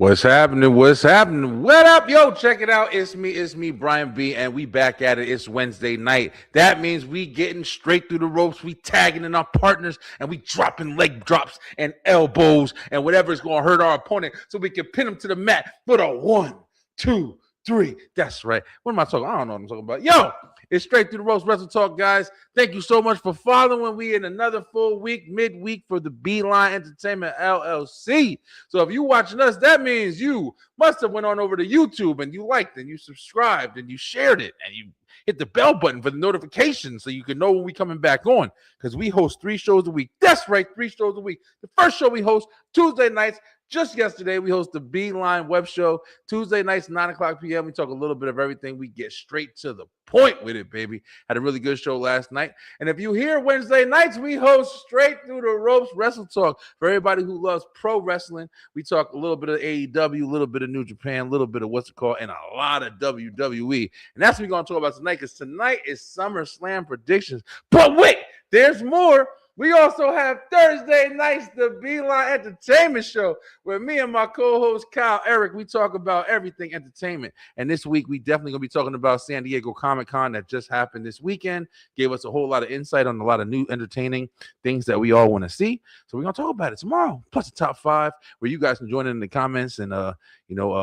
What's happening? What's happening? What up, yo? Check it out. It's me, Brian B, and we back at it. It's Wednesday night. That means we getting straight through the ropes. We tagging in our partners, and we dropping leg drops and elbows and whatever is going to hurt our opponent so we can pin them to the mat for the 1, 2, 3. That's right. What am I talking? I don't know what I'm talking about. Yo, it's straight through the ropes wrestle talk, guys. Thank you so much for following. We in another full week, midweek for the Beeline Entertainment LLC. So if you watching us, that means you must have went on over to YouTube and you liked and you subscribed and you shared it and you hit the bell button for the notifications so you can know when we coming back on, because we host 3 shows a week. That's right, 3 shows a week. The first show we host Tuesday nights. Just yesterday, we host the Beeline Web Show. Tuesday nights, 9 o'clock p.m. We talk a little bit of everything. We get straight to the point with it, baby. Had a really good show last night. And if you hear Wednesday nights, we host Straight Through the Ropes Wrestle Talk. For everybody who loves pro wrestling, we talk a little bit of AEW, a little bit of New Japan, a little bit of what's it called, and a lot of WWE. And that's what we're going to talk about tonight, because tonight is SummerSlam predictions. But wait, there's more. We also have Thursday nights, the Beeline Entertainment Show, where me and my co-host Kyle Eric, we talk about everything entertainment. And this week, we definitely going to be talking about San Diego Comic-Con that just happened this weekend. Gave us a whole lot of insight on a lot of new entertaining things that we all want to see. So we're going to talk about it tomorrow, plus the top 5, where you guys can join in the comments and,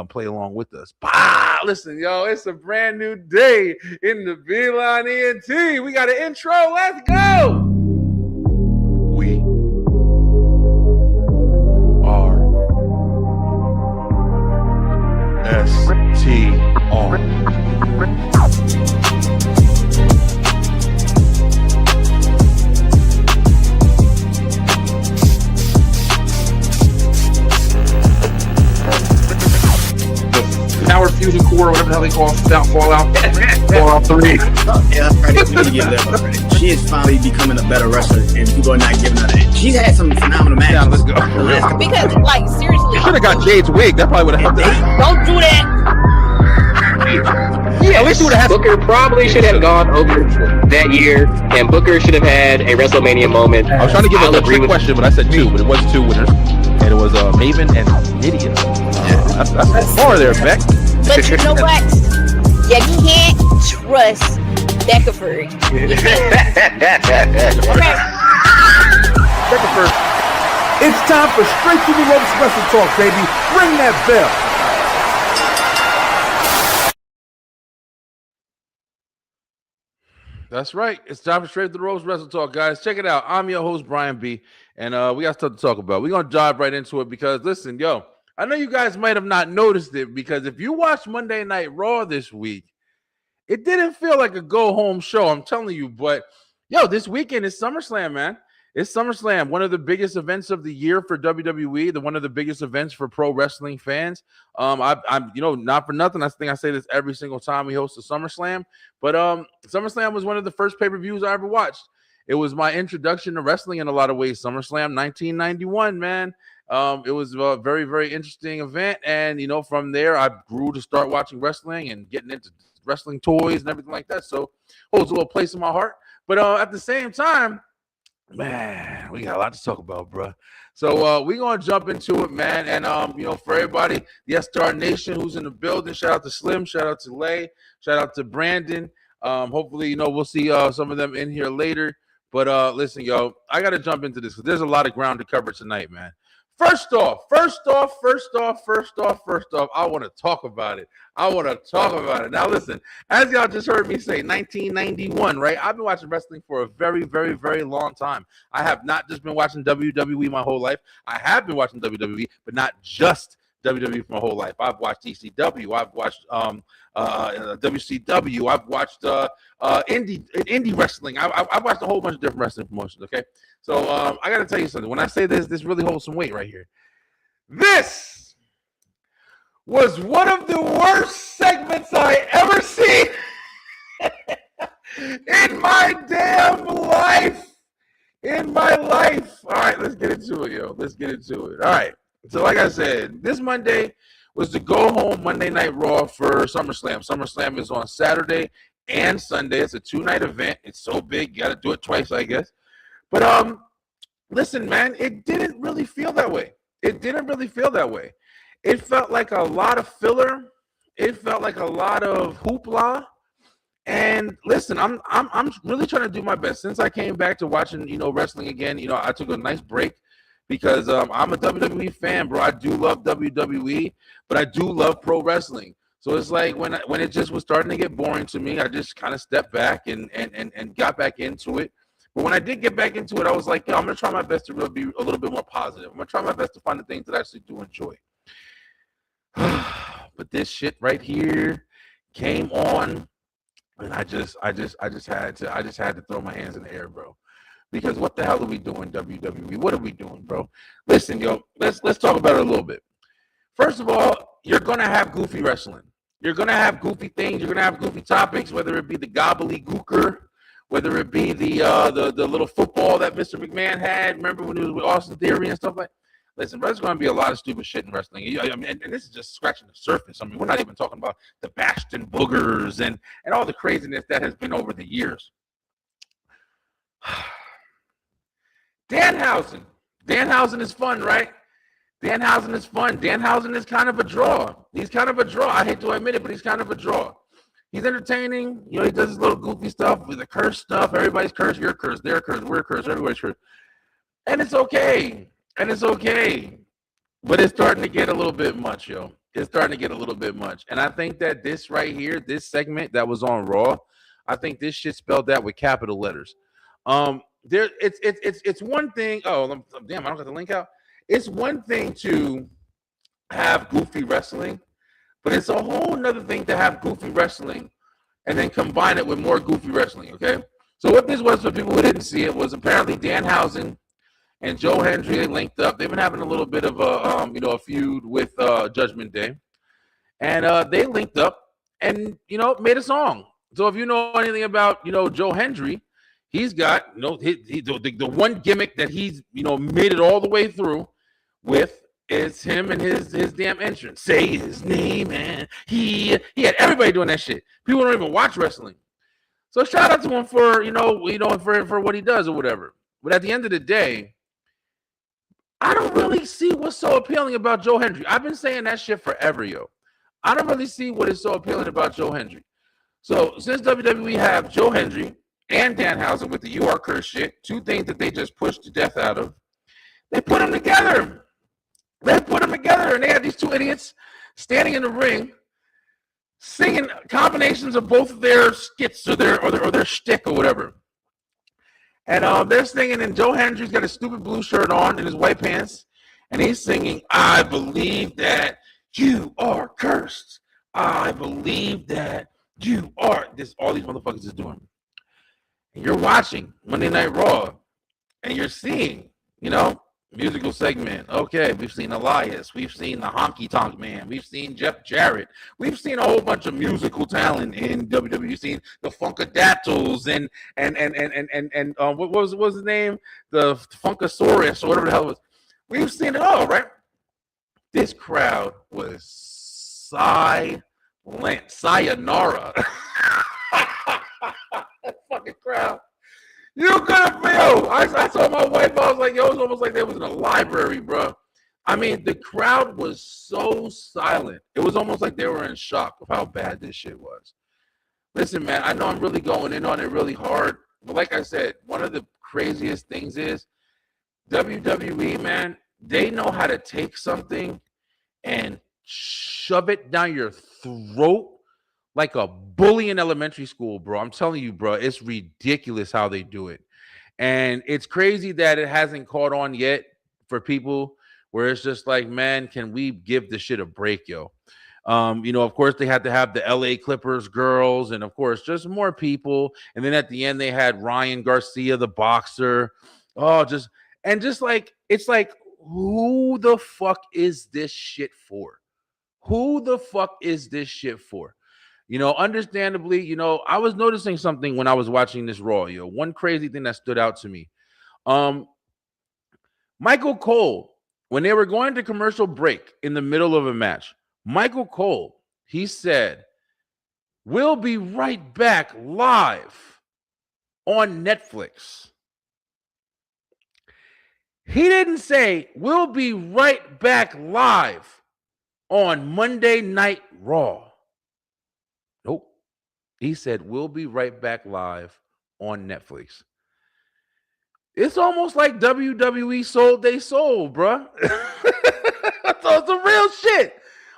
play along with us. Bah! Listen, yo, it's a brand new day in the Beeline ENT. We got an intro. Let's go. We are STR. Power Fusion Core, whatever the hell they call it, Fallout 3. Yeah, we give that credit. She is finally becoming a better wrestler, and people are not giving her that. She's had some phenomenal matches. Yeah, let's go. Because, like, seriously, Should have got Jade's wig. That probably would have helped. don't do that. Yeah, at least you would have had. Booker probably should have gone over that year, and Booker should have had a WrestleMania moment. I was trying to give a trick question, but I said 2, but it was 2 winners, and it was Maven and Lydia. That's far there, Beck. But you know what? You can't trust Beckford. Beckford. It's time for Straight Through the Ropes Wrestle Talk, baby. Ring that bell. That's right. It's time for Straight Through the Ropes Wrestle Talk, guys. Check it out. I'm your host, Brian B, and we got stuff to talk about. We're going to dive right into it because, listen, yo, I know you guys might have not noticed it, because if you watched Monday Night Raw this week, it didn't feel like a go-home show, I'm telling you. But, yo, this weekend is SummerSlam, man. It's SummerSlam, one of the biggest events of the year for WWE, one of the biggest events for pro wrestling fans. I'm not for nothing, I think I say this every single time we host a SummerSlam, but SummerSlam was one of the first pay-per-views I ever watched. It was my introduction to wrestling in a lot of ways. SummerSlam 1991, man. It was a very, very interesting event, and from there I grew to start watching wrestling and getting into wrestling toys and everything like that. So holds a little place in my heart. But at the same time, man, we got a lot to talk about, bro. So we're gonna jump into it, man. And for everybody, the STR Nation who's in the building, shout out to Slim, shout out to Lay, shout out to Brandon. Hopefully, we'll see some of them in here later. But listen, yo, I gotta jump into this because there's a lot of ground to cover tonight, man. First off, I want to talk about it. Now, listen, as y'all just heard me say, 1991, right? I've been watching wrestling for a very, very, very long time. I have not just been watching WWE my whole life. I have been watching WWE, but not just WWE for my whole life. I've watched ECW. I've watched WCW. I've watched indie wrestling. I've watched a whole bunch of different wrestling promotions, okay? So I got to tell you something. When I say this really holds some weight right here. This was one of the worst segments I ever seen in my damn life. All right, let's get into it, yo. All right. So like I said, this Monday was the go-home Monday Night Raw for SummerSlam. SummerSlam is on Saturday and Sunday. It's a 2-night event. It's so big, you got to do it twice, I guess. But listen, man, it didn't really feel that way. it felt like a lot of filler. It felt like a lot of hoopla. And listen, I'm really trying to do my best since I came back to watching, wrestling again. I took a nice break because I'm a WWE fan, bro. I do love WWE, but I do love pro wrestling. So it's like when it just was starting to get boring to me, I just kind of stepped back and got back into it. But when I did get back into it, I was like, yo, I'm gonna try my best to really be a little bit more positive. I'm gonna try my best to find the things that I actually do enjoy. But this shit right here came on, and I just had to throw my hands in the air, bro. Because what the hell are we doing, WWE? What are we doing, bro? Listen, yo, let's talk about it a little bit. First of all, you're gonna have goofy wrestling. You're gonna have goofy things. You're gonna have goofy topics, whether it be the gobbledygooker, whether it be the little football that Mr. McMahon had. Remember when he was with Austin Theory and stuff like that? Listen, bro, there's going to be a lot of stupid shit in wrestling. I mean, and this is just scratching the surface. I mean, we're not even talking about the Bastion boogers and all the craziness that has been over the years. Danhausen. Danhausen is fun, right? Danhausen is fun. Danhausen is kind of a draw. He's kind of a draw. I hate to admit it, but he's kind of a draw. He's entertaining. He does his little goofy stuff with the curse stuff. Everybody's cursed. You're cursed. They're cursed. We're cursed. Everybody's cursed. And it's okay. And it's okay, but it's starting to get a little bit much, yo. It's starting to get a little bit much. And I think that this right here, this segment that was on Raw, I think this shit spelled out with capital letters. It's one thing. Oh, damn, I don't got the link out. It's one thing to have goofy wrestling, but it's a whole nother thing to have goofy wrestling and then combine it with more goofy wrestling, okay? So what this was, for people who didn't see it, was apparently Danhausen and Joe Hendry, they linked up. They've been having a little bit of a feud with Judgment Day, and they linked up and made a song. So if you know anything about Joe Hendry, he's got the one gimmick that he's made it all the way through with is him and his damn entrance. Say his name, and he had everybody doing that shit. People don't even watch wrestling. So shout out to him for for what he does or whatever. But at the end of the day, I don't really see what's so appealing about Joe Hendry. I've been saying that shit forever, yo. I don't really see what is so appealing about Joe Hendry. So since WWE have Joe Hendry and Danhausen with the "You Are Cursed" shit, two things that they just pushed the death out of, they put them together. And they had these two idiots standing in the ring, singing combinations of both of their skits or their shtick or whatever. And they're singing, and Joe Hendry's got a stupid blue shirt on and his white pants, and he's singing, "I believe that you are cursed. I believe that you are." This all these motherfuckers is doing. And you're watching Monday Night Raw, and you're seeing, musical segment. Okay, we've seen Elias. We've seen the Honky Tonk Man. We've seen Jeff Jarrett. We've seen a whole bunch of musical talent in WWE. We've seen the Funkadactyls and what was his name? The Funkasaurus or whatever the hell it was. We've seen it all, right? This crowd was silent. Sayonara. That fucking crowd. You could have, yo. I saw my wife. I was like, yo, it was almost like they was in a library, bro. I mean, the crowd was so silent. It was almost like they were in shock of how bad this shit was. Listen, man, I know I'm really going in on it really hard. But like I said, one of the craziest things is WWE, man, they know how to take something and shove it down your throat like a bully in elementary school, bro. I'm telling you, bro, it's ridiculous how they do it. And it's crazy that it hasn't caught on yet for people where it's just like, man, can we give this shit a break, yo? Of course, they had to have the LA Clippers girls and, of course, just more people. And then at the end, they had Ryan Garcia, the boxer. It's like, who the fuck is this shit for? Who the fuck is this shit for? Understandably, I was noticing something when I was watching this Raw, one crazy thing that stood out to me. Michael Cole, when they were going to commercial break in the middle of a match, Michael Cole, he said, "We'll be right back live on Netflix." He didn't say, "We'll be right back live on Monday Night Raw. Nope. He said, we'll be right back live on Netflix. It's almost like WWE sold they soul, bruh. So some real shit.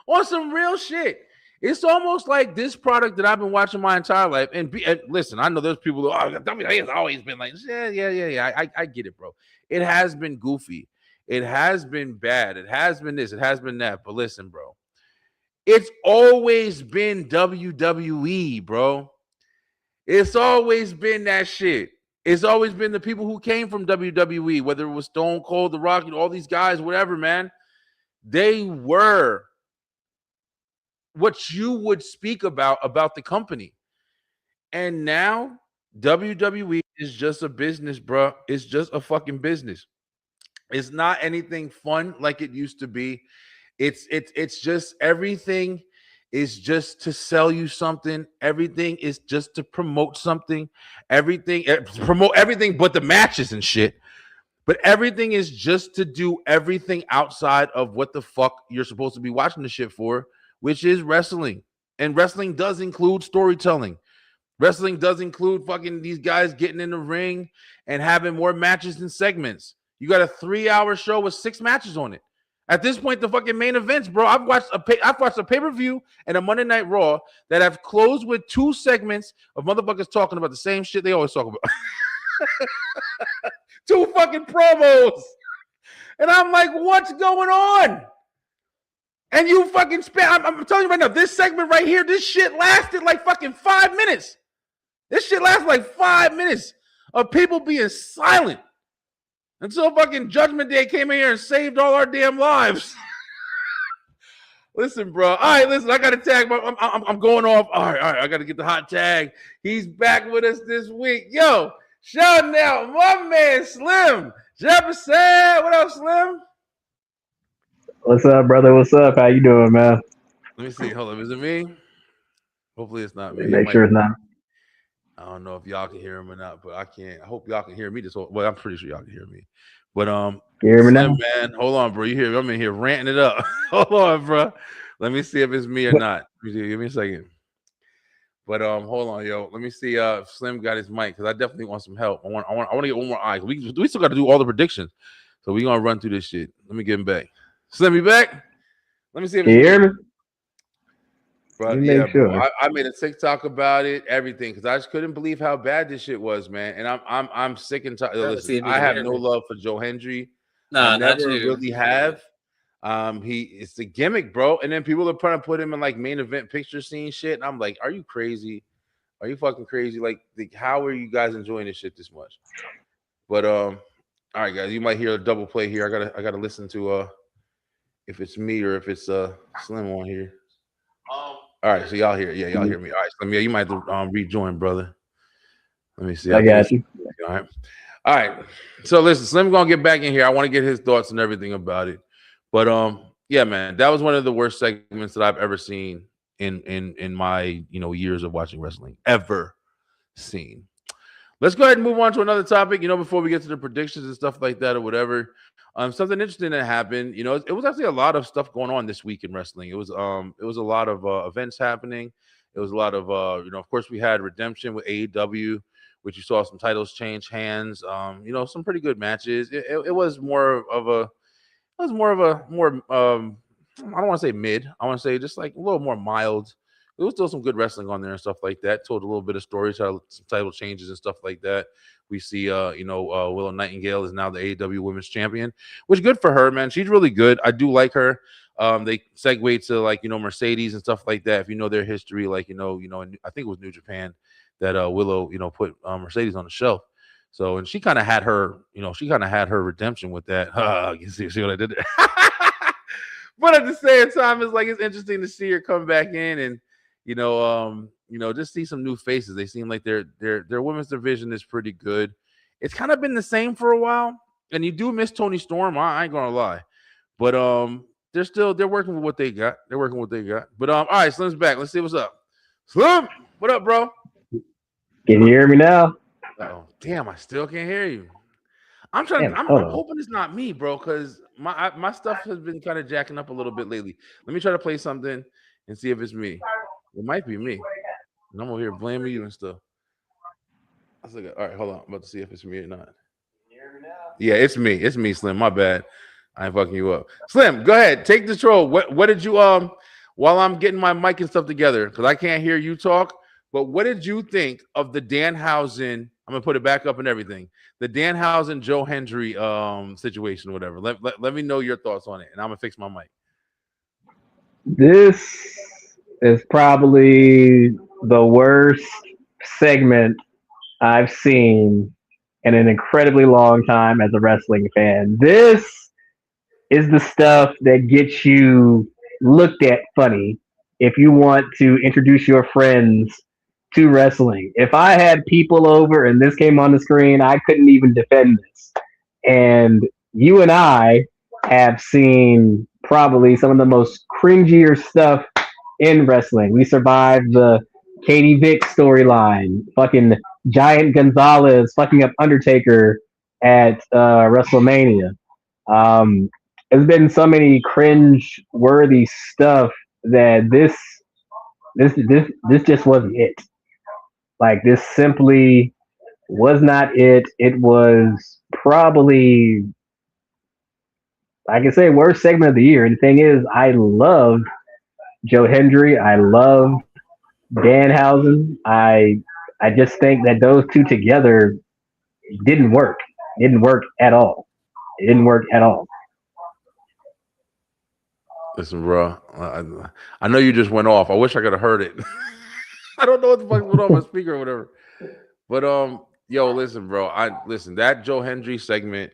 On some real shit. It's almost like this product that I've been watching my entire life. And listen, I know there's people who, WWE has always been like, yeah. I get it, bro. It has been goofy. It has been bad. It has been this. It has been that. But listen, bro. It's always been WWE, bro. It's always been that shit. It's always been the people who came from WWE, whether it was Stone Cold, The Rock, all these guys, whatever, man. They were what you would speak about the company. And now WWE is just a business, bro. It's just a fucking business. It's not anything fun like it used to be. It's just everything is just to sell you something. Everything is just to promote something. Promote everything but the matches and shit. But everything is just to do everything outside of what the fuck you're supposed to be watching the shit for, which is wrestling. And wrestling does include storytelling. Wrestling does include fucking these guys getting in the ring and having more matches than segments. You got a 3-hour show with 6 matches on it. At this point, the fucking main events, bro. I've watched a pay-per-view and a Monday Night Raw that have closed with 2 segments of motherfuckers talking about the same shit they always talk about. 2 fucking promos. And I'm like, what's going on? And you fucking I'm telling you right now, this segment right here, this shit lasted like fucking 5 minutes. This shit lasted like 5 minutes of people being silent until fucking Judgment Day came in here and saved all our damn lives. Listen, bro. All right, listen, I got to tag. I'm going off. All right, I got to get the hot tag. He's back with us this week. Yo, shouting out my man Slim Jefferson. What up, Slim? What's up, brother? What's up? How you doing, man? Let me see. Hold on. Is it me? Hopefully it's not me. Make sure it's not. I don't know if y'all can hear him or not, but I can't. I hope y'all can hear me. Well, I'm pretty sure y'all can hear me. But you hear me now? Man, hold on, bro. You hear me? I'm in here ranting it up. Hold on, bro. Let me see if it's me or not. Give me a second. But hold on, yo. Let me see if Slim got his mic, because I definitely want some help. I want to get one more eye. We still got to do all the predictions, so we're gonna run through this shit. Let me get him back. Slim, you back? Let me see if you hear me. Bro, yeah, sure. Bro. I made a TikTok about it, everything, because I just couldn't believe how bad this shit was, man. And I'm sick and tired. Listen, I have no love for Joe Hendry. I never really have. It's the gimmick, bro. And then people are trying to put him in like main event picture scene shit, and I'm like, are you crazy? Are you fucking crazy? Like how are you guys enjoying this shit this much? But all right, guys, you might hear a double play here. I gotta listen to if it's me or if it's Slim on here. All right, so y'all hear, yeah, y'all hear me. All right, Slim, yeah, you might have to rejoin, brother. Let me see. I got you. All right. So listen, Slim gonna get back in here. I want to get his thoughts and everything about it. But yeah, man, that was one of the worst segments that I've ever seen in my years of watching wrestling ever seen. Let's go ahead and move on to another topic. Before we get to the predictions and stuff like that or whatever. Something interesting that happened. It was actually a lot of stuff going on this week in wrestling. It was a lot of events happening. It was a lot of of course we had Redemption with AEW, which you saw some titles change hands. Some pretty good matches. It was more of a I don't want to say mid. I want to say just like a little more mild. There was still some good wrestling on there and stuff like that. Told a little bit of stories, some title changes and stuff like that. We see, Willow Nightingale is now the AEW Women's Champion, which is good for her, man. She's really good. I do like her. They segue to Mercedes and stuff like that. If you know their history, I think it was New Japan that Willow, put Mercedes on the shelf. So, and she kind of had her, redemption with that. You see what I did there? But at the same time, it's interesting to see her come back in and, just see some new faces. They seem like their women's division is pretty good. It's kind of been the same for a while, and you do miss Tony Storm. I ain't gonna lie, but they're working with what they got. But all right, Slim's back. Let's see what's up. Slim, what up, bro? Can you hear me now? Oh, damn! I still can't hear you. I'm trying. Damn, I'm hoping it's not me, bro, because my stuff has been kind of jacking up a little bit lately. Let me try to play something and see if it's me. It might be me. And I'm over here blaming you and stuff. I was like, all right, hold on. I'm about to see if it's me or not. Yeah, it's me. It's me, Slim. My bad. I ain't fucking you up. Slim, go ahead. Take the troll. What did you while I'm getting my mic and stuff together, because I can't hear you talk, but what did you think of the Danhausen? I'm gonna put it back up and everything. The Danhausen Joe Hendry situation, whatever. Let me know your thoughts on it, and I'm gonna fix my mic. This is probably the worst segment I've seen in an incredibly long time as a wrestling fan. This is the stuff that gets you looked at funny if you want to introduce your friends to wrestling. If I had people over and this came on the screen, I couldn't even defend this. And you and I have seen probably some of the most cringier stuff in wrestling. We survived the Katie Vick storyline, fucking Giant Gonzalez fucking up Undertaker at WrestleMania. There's been so many cringe-worthy stuff that this just wasn't it. Like, this simply was not it. It was probably, I can say, worst segment of the year. And the thing is, I love Joe Hendry. I love Danhausen. I just think that those two together didn't work. It didn't work at all. It didn't work at all. Listen, bro, I know you just went off. I wish I could have heard it. I don't know what the fuck went on my speaker or whatever. But yo, listen, bro. That Joe Hendry segment.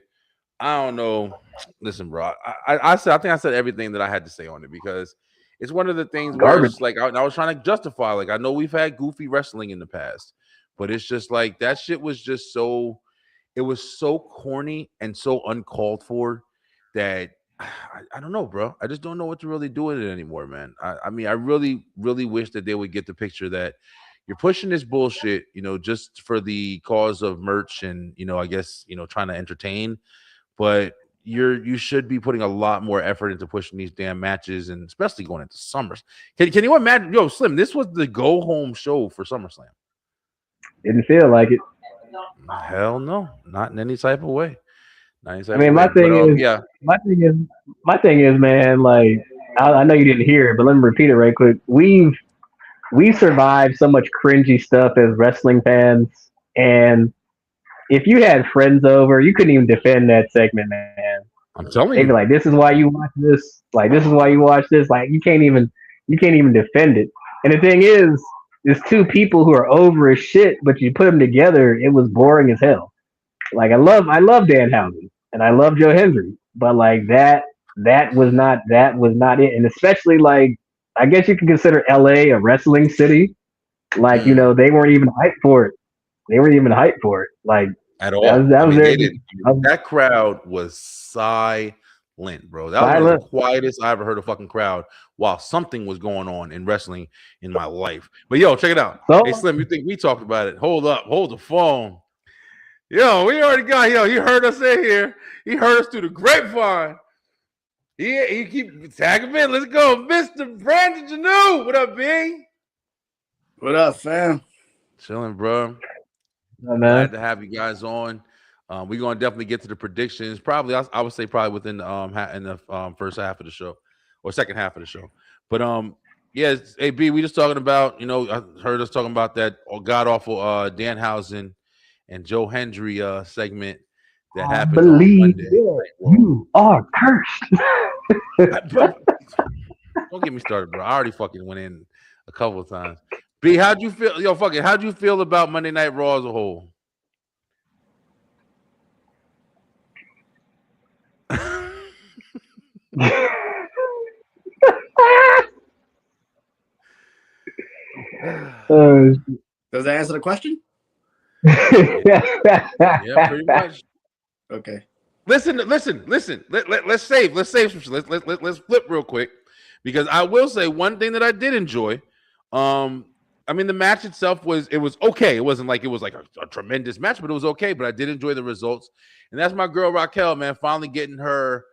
I don't know. Listen, bro. I think I said everything that I had to say on it, because it's one of the things where it's like I was trying to justify. Like, I know we've had goofy wrestling in the past, but it's just like that shit was just so. It was so corny and so uncalled for that. I don't know, bro. I just don't know what to really do with it anymore, man. I mean, I really, really wish that they would get the picture that you're pushing this bullshit, just for the cause of merch and, I guess, trying to entertain. But you should be putting a lot more effort into pushing these damn matches, and especially going into Summers. Can you imagine? Yo, Slim, this was the go home show for SummerSlam. Didn't feel like it. Hell no, not in any type of way. I mean, my thing is, man, like, I know you didn't hear it, but let me repeat it right quick. We survived so much cringy stuff as wrestling fans, and if you had friends over, you couldn't even defend that segment, man. I'm telling you, they'd be like, "This is why you watch this. Like, this is why you watch this. Like, you can't even defend it." And the thing is, there's two people who are over as shit, but you put them together, it was boring as hell. Like, I love Danhausen and I love Joe Hendry, but like that was not it. And especially, like, I guess you can consider LA a wrestling city. Like, they weren't even hyped for it. Like, at all. That crowd was silent, bro. That was the quietest I ever heard a fucking crowd while something was going on in wrestling in my life. But yo, check it out. Hey, Slim, you think we talked about it? Hold up, hold the phone. Yo, we already got, he heard us in here. He heard us through the grapevine. He keep tagging in. Let's go. Mr. Brandon Janu. What up, B? What up, fam? Chilling, bro. Glad to have you guys on. We're going to definitely get to the predictions. Probably, I would say probably within the first half of the show or second half of the show. But yeah, hey, B, we just talking about, I heard us talking about that god-awful Danhausen and Joe Hendry segment that happened on Monday. You are cursed. Don't get me started, bro. I already fucking went in a couple of times. B, how'd you feel? Yo, fuck it. How'd you feel about Monday Night Raw as a whole? Does that answer the question? Yeah, pretty much. Okay. Listen. Let's save some shit. Let's flip real quick, because I will say one thing that I did enjoy. I I mean, the match itself was okay. It wasn't like it was like a tremendous match, but it was okay. But I did enjoy the results, and that's my girl Raquel, man, finally getting her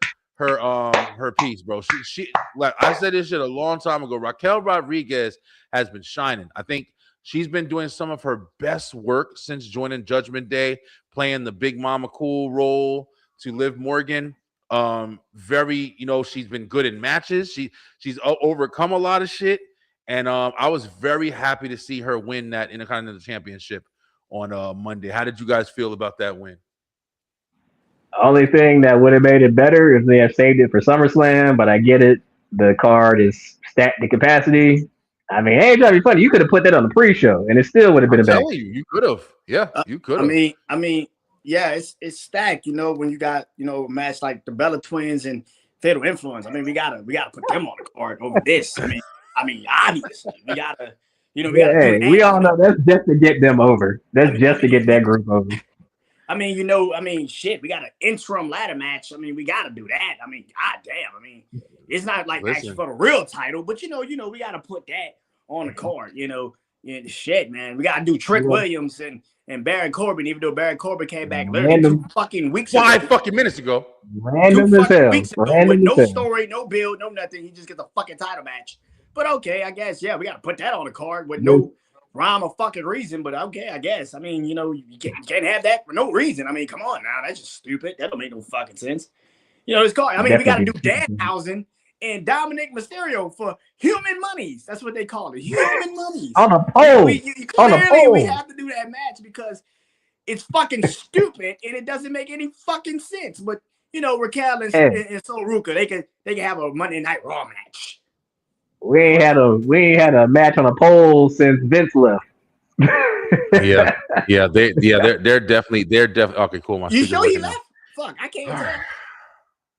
piece, bro. She like I said this shit a long time ago. Raquel Rodriguez has been shining. I think she's been doing some of her best work since joining Judgment Day, playing the Big Mama Cool role to Liv Morgan. Very, she's been good in matches. She's overcome a lot of shit. And I was very happy to see her win that Intercontinental Championship on Monday. How did you guys feel about that win? Only thing that would have made it better if they had saved it for SummerSlam, but I get it. The card is stacked to capacity. I mean, hey, trying to be funny. You could have put that on the pre-show, and it still would have been a bang. You could have. Yeah, you could have. I mean, yeah, it's stacked. When you got a match like the Bella Twins and Fatal Influence. I mean, we gotta put them on the card over this. I mean, obviously, we gotta. We all know that's just to get them over. That's just to get that group over. Shit, we got an interim ladder match. I mean, we got to do that. I mean, goddamn. I mean, it's not like actually for the real title, but we got to put that on the card. Shit, man. We got to do Trick Williams and Baron Corbin, even though Baron Corbin came back literally 2 fucking weeks ago. 5 fucking minutes ago. Random as hell. With no story, no build, no nothing. He just gets a fucking title match. But okay, I guess, yeah, we got to put that on the card with no rhyme or fucking reason, but okay, I guess. I mean, you can't have that for no reason. I mean, come on now, that's just stupid. That don't make no fucking sense. This card. I mean, we got to do Danhausen and Dominic Mysterio for human monies. That's what they call it, human monies. On a pole. We have to do that match because it's fucking stupid and it doesn't make any fucking sense. But Raquel and Sol Ruka, they can have a Monday Night Raw match. We ain't had a match on a pole since Vince left. They're definitely okay. Cool. You sure he left? Fuck, I can't tell.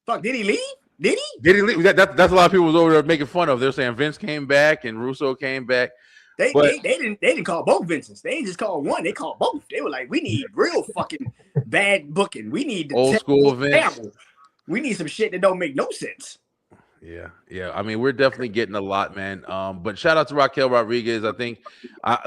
Fuck, did he leave? Did he? Did he leave? That's a lot of people was over there making fun of. They're saying Vince came back and Russo came back. They didn't call both Vinces. They didn't just call one. They called both. They were like, we need real fucking bad booking. We need old school Vince. We need some shit that don't make no sense. Yeah. I mean, we're definitely getting a lot, man. But shout out to Raquel Rodriguez. I think,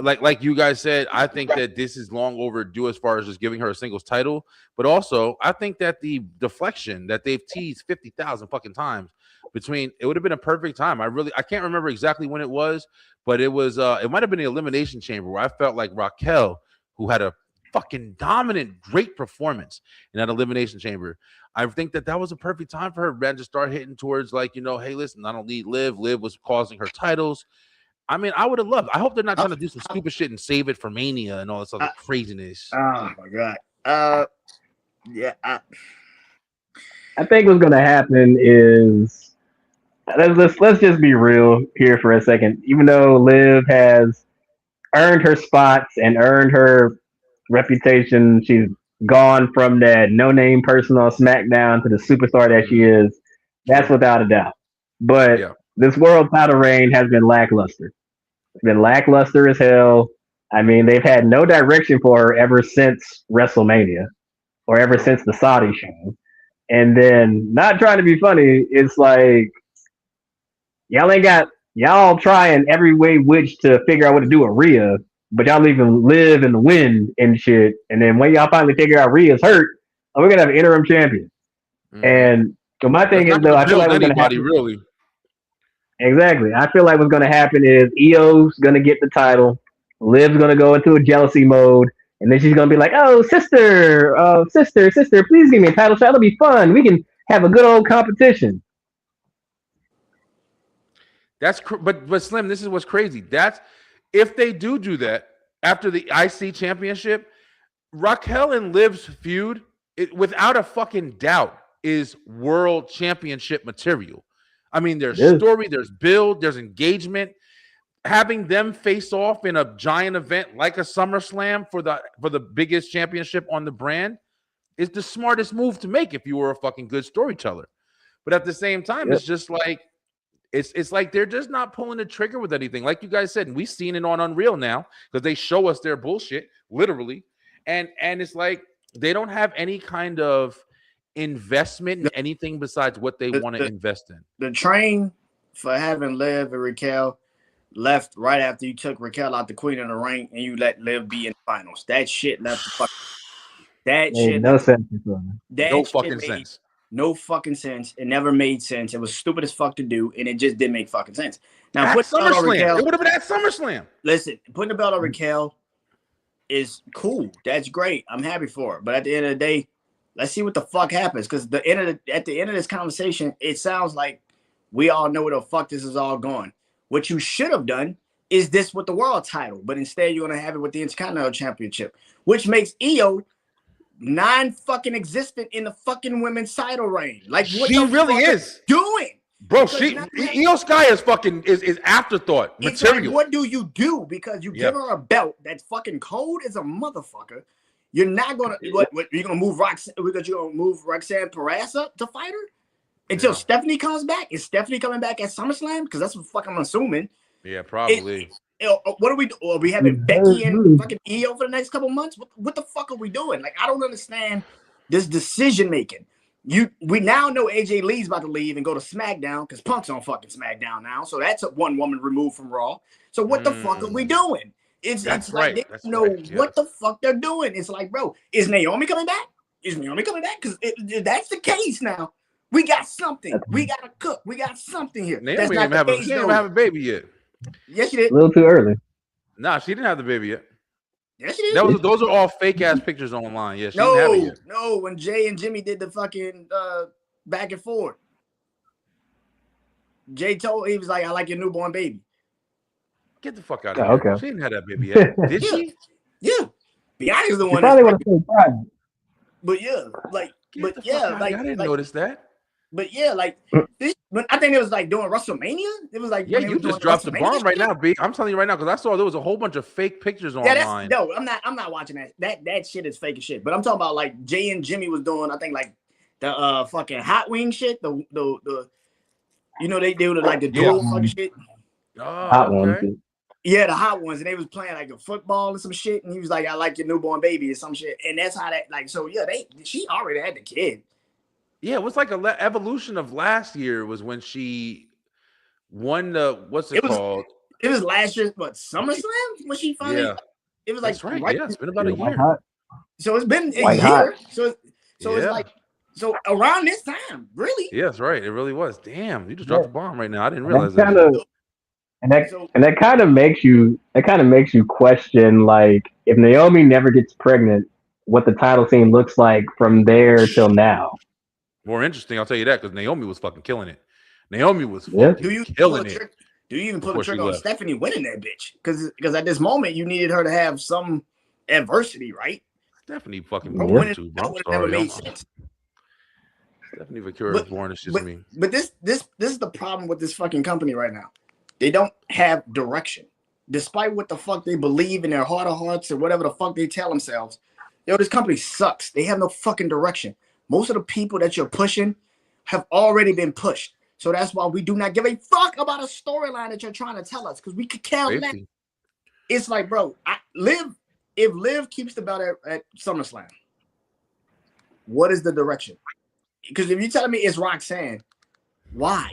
like you guys said, I think that this is long overdue as far as just giving her a singles title. But also, I think that the deflection that they've teased 50,000 fucking times it would have been a perfect time. I can't remember exactly when it was, but it was. It might have been the Elimination Chamber where I felt like Raquel, who had a fucking dominant, great performance in that Elimination Chamber. I think that was a perfect time for her, man, to start hitting towards hey, listen, I don't need Liv. Liv was causing her titles. I mean, I would have loved. I hope they're not trying to do some stupid shit and save it for Mania and all this other craziness. Oh my god. Yeah. I think what's gonna happen is let's just be real here for a second. Even though Liv has earned her spots and earned her reputation, she's gone from that no-name person on SmackDown to the superstar that she is. That's without a doubt. But this world title reign has been lackluster. It's been lackluster as hell. I mean, they've had no direction for her ever since WrestleMania or ever since the Saudi show. And then, not trying to be funny, it's like y'all trying every way which to figure out what to do with Rhea, but y'all leaving Liv in the wind and shit. And then when y'all finally figure out Rhea's hurt, we're gonna have an interim champion. And so my thing is though, I feel like what's gonna happen. Really. Exactly. I feel like what's gonna happen is Io's gonna get the title, Liv's gonna go into a jealousy mode, and then she's gonna be like, "Oh, sister, please give me a title shot. It'll be fun. We can have a good old competition." But Slim, this is what's crazy. That's if they do that after the IC championship, Raquel and Liv's feud, without a fucking doubt, is world championship material. I mean, there's story, there's build, there's engagement. Having them face off in a giant event like a SummerSlam for the biggest championship on the brand is the smartest move to make if you were a fucking good storyteller. But at the same time, it's just like it's like they're just not pulling the trigger with anything. Like you guys said, and we've seen it on Unreal now because they show us their bullshit, literally. And it's like they don't have any kind of investment in anything besides what they want to invest in. The train for having Liv and Raquel left right after you took Raquel out the Queen of the Ring and you let Liv be in the finals. That shit left the fuck. That Made shit no left. sense. That No shit fucking made sense. no fucking sense. It never made sense. It was stupid as fuck to do, and it just didn't make fucking sense. Now At put the belt on SummerSlam. Raquel. It would have been at SummerSlam. Listen, putting the belt on Raquel is cool. That's great. I'm happy for it. But at the end of the day, let's see what the fuck happens. Because at the end of this conversation, it sounds like we all know where the fuck this is all going. What you should have done is this with the world title, but instead you're gonna have it with the Intercontinental Championship, which makes Io non-fucking existent in the fucking women's title reign. Like what She the really fuck is. doing? Bro, Because she now you have- Io Sky is fucking is afterthought It's material. like, what do you do? Because you give her a belt that's fucking cold as a motherfucker. You're not gonna what you're gonna move Roxanne because you're gonna move Roxanne Perez up to fight her until Stephanie comes back. Is Stephanie coming back at SummerSlam? Because that's what fuck I'm assuming. Yeah, probably. What are we doing? Are we having Becky and fucking Io for the next couple months? What the fuck are we doing? Like, I don't understand this decision making. We now know AJ Lee's about to leave and go to SmackDown because Punk's on fucking SmackDown now. So that's a one woman removed from Raw. So what the fuck are we doing? It's like they don't know what the fuck they're doing. It's like, bro, is Naomi coming back? Is Naomi coming back? Because if that's the case now, we got something. We got to cook. We got something here. Naomi That's didn't not the case, even have a baby yet. Yes, she did. A little too early. Nah, she didn't have the baby yet. Yes, she did. Those are all fake ass pictures online. Yeah, she didn't have it yet. No, when Jay and Jimmy did the fucking back and forth, Jay he was like, "I like your newborn baby." Get the fuck out of here. Okay. She didn't have that baby yet. Did she? Yeah. Bianca's the one. Probably want to say private. But yeah, like, Get the fuck out of here. I didn't notice that. But yeah, like, I think it was like during WrestleMania. It was like, yeah, you just dropped the bomb right now, B. I'm telling you right now because I saw there was a whole bunch of fake pictures online. No, I'm not watching that. That shit is fake as shit. But I'm talking about like Jay and Jimmy was doing. I think like the fucking hot wing shit. The you know they do like the dual fucking shit. Oh, Hot ones. Yeah, the hot ones, and they was playing like a football and some shit, and he was like, "I like your newborn baby" or some shit, and that's how that like. So yeah, she already had the kid. Yeah, it was like a evolution of last year was when she won the what's it called? It was last year, but SummerSlam when she finally. Yeah. It was like that's right. Yeah, it's been about a year. Hot. So it's been a White year. hot. So it's like around this time, really. Yeah, that's right. It really was. Damn, you just dropped the bomb right now. I didn't realize that. That kind of makes you question, like, if Naomi never gets pregnant, what the title scene looks like from there till now. More interesting, I'll tell you that, because Naomi was fucking killing it. Naomi was fucking killing it. Do you even put a trick on Stephanie winning that bitch? Because at this moment you needed her to have some adversity, right? Stephanie fucking born too, bro. Never made sense. Stephanie Victoria was born. It's just me. But this is the problem with this fucking company right now. They don't have direction. Despite what the fuck they believe in their heart of hearts or whatever the fuck they tell themselves. Yo, this company sucks. They have no fucking direction. Most of the people that you're pushing have already been pushed. So that's why we do not give a fuck about a storyline that you're trying to tell us, because we could care less. It's like, bro, if Liv keeps the belt at SummerSlam, what is the direction? Because if you're telling me it's Roxanne, why?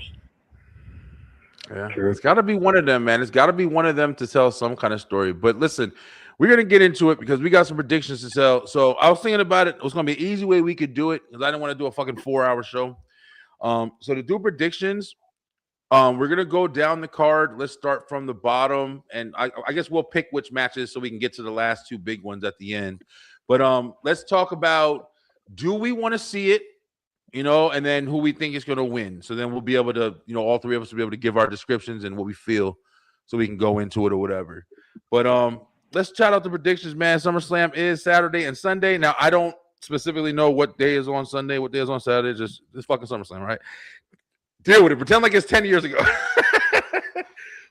Yeah, it's got to be one of them, man. It's got to be one of them to tell some kind of story. But listen, we're going to get into it because we got some predictions to tell. So I was thinking about it. It was going to be an easy way we could do it because I didn't want to do a fucking 4-hour show. So to do predictions, we're going to go down the card. Let's start from the bottom. And I guess we'll pick which matches so we can get to the last two big ones at the end. But let's talk about, do we want to see it? You know, and then who we think is going to win. So then we'll be able to, you know, all three of us will be able to give our descriptions and what we feel so we can go into it or whatever. But let's chat out the predictions, man. SummerSlam is Saturday and Sunday. Now, I don't specifically know what day is on Sunday, what day is on Saturday. Just fucking SummerSlam, right? Deal with it. Pretend like it's 10 years ago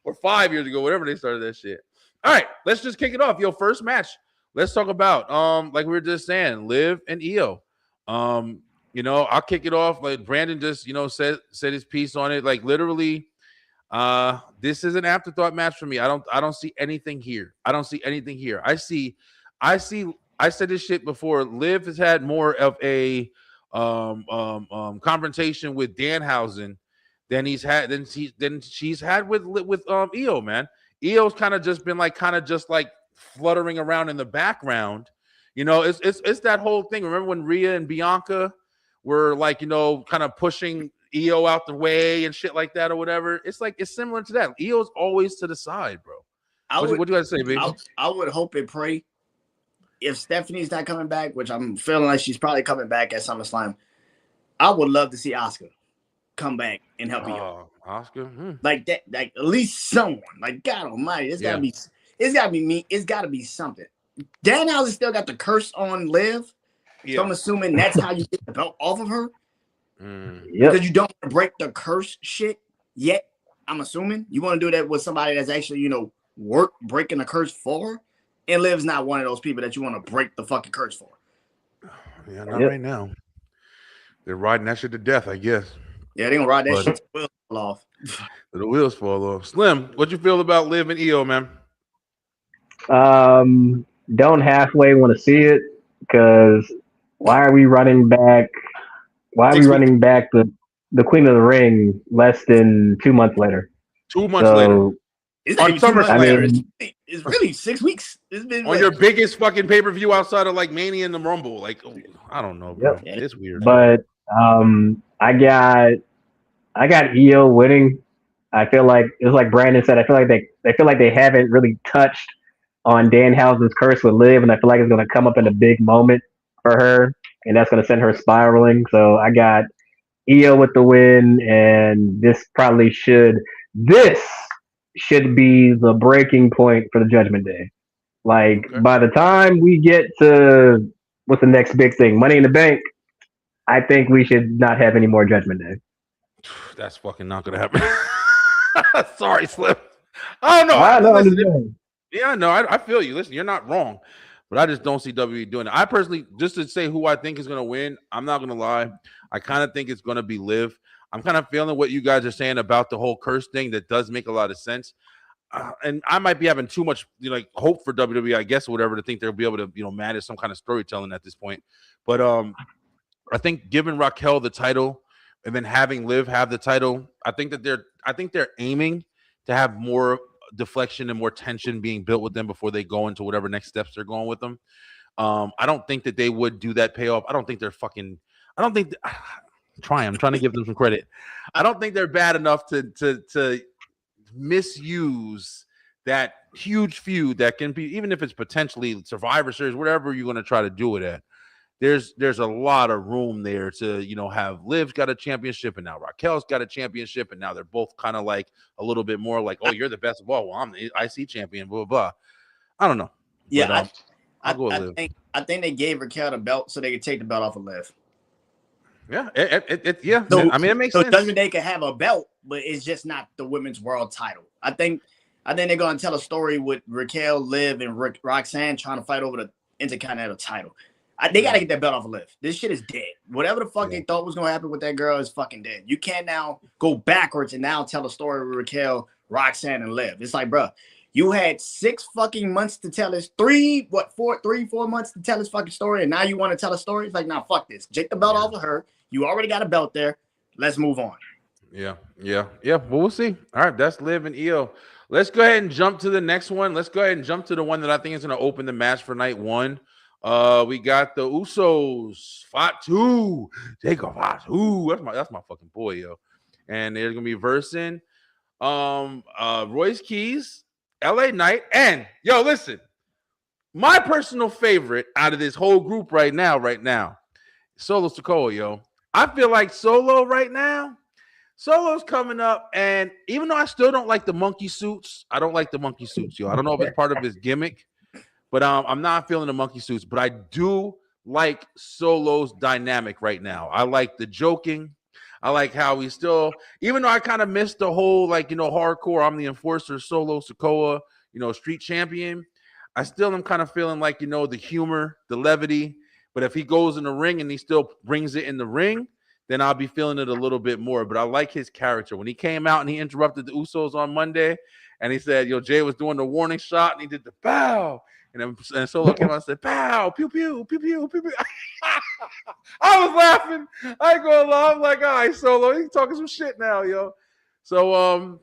or 5 years ago, whatever they started that shit. All right, let's just kick it off. Yo, first match. Let's talk about, like we were just saying, Liv and Io. You know, I'll kick it off. Like Brandon just, you know, said his piece on it. Like literally, this is an afterthought match for me. I don't see anything here. I said this shit before. Liv has had more of a confrontation with Danhausen than she's had with Io, man. Io's kind of just been like fluttering around in the background. You know, it's that whole thing. Remember when Rhea and Bianca were like, you know, kind of pushing Io out the way and shit like that or whatever? It's like it's similar to that. Io's always to the side, bro. What do you guys say, B? I would hope and pray if Stephanie's not coming back, which I'm feeling like she's probably coming back at SummerSlam. I would love to see Asuka come back and help you. Asuka, like that, like at least someone. Like God Almighty, it's gotta be me. It's gotta be something. Danhausen still got the curse on Liv, so I'm assuming that's how you get the belt off of her. Because you don't want to break the curse shit yet. I'm assuming you want to do that with somebody that's actually, you know, work breaking the curse for her. And Liv's not one of those people that you want to break the fucking curse for. Yeah, not right now. They're riding that shit to death, I guess. Yeah, they gonna ride that shit till the wheels fall off. The wheels fall off. Slim, what you feel about Liv and Io, man? Don't halfway want to see it because why are we running back? Why are we running back the Queen of the Ring less than 2 months later? 2 months later. It's not even 2 months later. It's really 6 weeks. It's been on your biggest fucking pay-per-view outside of like Mania and the Rumble. Like, I don't know, bro. It's weird. But I got Io winning. I feel like it's like Brandon said. I feel like they haven't really touched on Danhausen's curse with Liv, and I feel like it's going to come up in a big moment for her, and that's going to send her spiraling. So I got Io with the win, and this should be the breaking point for the Judgment Day. Like by the time we get to what's the next big thing, Money in the Bank, I think we should not have any more Judgment Day. That's fucking not gonna happen. Sorry, Slim. I don't know. Yeah, no, I feel you. Listen, you're not wrong, but I just don't see WWE doing it. I personally, just to say who I think is going to win, I'm not going to lie. I kind of think it's going to be Liv. I'm kind of feeling what you guys are saying about the whole curse thing. That does make a lot of sense. And I might be having too much, you know, like hope for WWE, I guess, or whatever, to think they'll be able to, you know, manage some kind of storytelling at this point. But I think giving Raquel the title and then having Liv have the title, I think they're aiming to have more deflection and more tension being built with them before they go into whatever next steps they're going with them. I don't think that they would do that payoff. I'm trying to give them some credit. I don't think they're bad enough to misuse that huge feud that can be, even if it's potentially Survivor Series, whatever you're going to try to do it at. There's a lot of room there to, you know, have Liv's got a championship and now Raquel's got a championship, and now they're both kind of like a little bit more like, oh, you're the best of all. Well, I'm the IC champion, blah, blah, blah. I don't know. Yeah, but, I think they gave Raquel the belt so they could take the belt off of Liv. Yeah, So, I mean, it makes sense. Judgment Day could have a belt, but it's just not the women's world title. I think they're going to tell a story with Raquel, Liv, and Roxanne trying to fight over the Intercontinental title. They got to get that belt off of Liv. This shit is dead. Whatever the fuck they thought was going to happen with that girl is fucking dead. You can't now go backwards and now tell a story with Raquel, Roxanne, and Liv. It's like, bro, you had 6 fucking months to tell this, 4 months to tell this fucking story, and now you want to tell a story? It's like, nah, fuck this. Take the belt off of her. You already got a belt there. Let's move on. Yeah. Well, we'll see. All right, that's Liv and Io. Let's go ahead and jump to the next one. Let's go ahead and jump to the one that I think is going to open the match for night 1. We got the Usos, Fatu, Jacob Fatu. That's my fucking boy, yo. And they're gonna be versing Royce Keys, LA Knight, and yo, listen, my personal favorite out of this whole group right now, Solo Sikoa, yo. I feel like Solo's coming up, and even though I still don't like the monkey suits, yo. I don't know if it's part of his gimmick. But I'm not feeling the monkey suits, but I do like Solo's dynamic right now. I like the joking. I like how he's still, even though I kind of missed the whole, like, you know, hardcore, I'm the enforcer, Solo Sikoa, you know, street champion. I still am kind of feeling like, you know, the humor, the levity. But if he goes in the ring and he still brings it in the ring, then I'll be feeling it a little bit more. But I like his character. When he came out and he interrupted the Usos on Monday, and he said, yo, Jay was doing the warning shot, and he did the bow. And Solo came out and said, "Pow, pew pew, pew pew, pew pew." I was laughing. I ain't gonna lie. I'm like, all right, Solo, he talking some shit now, yo. So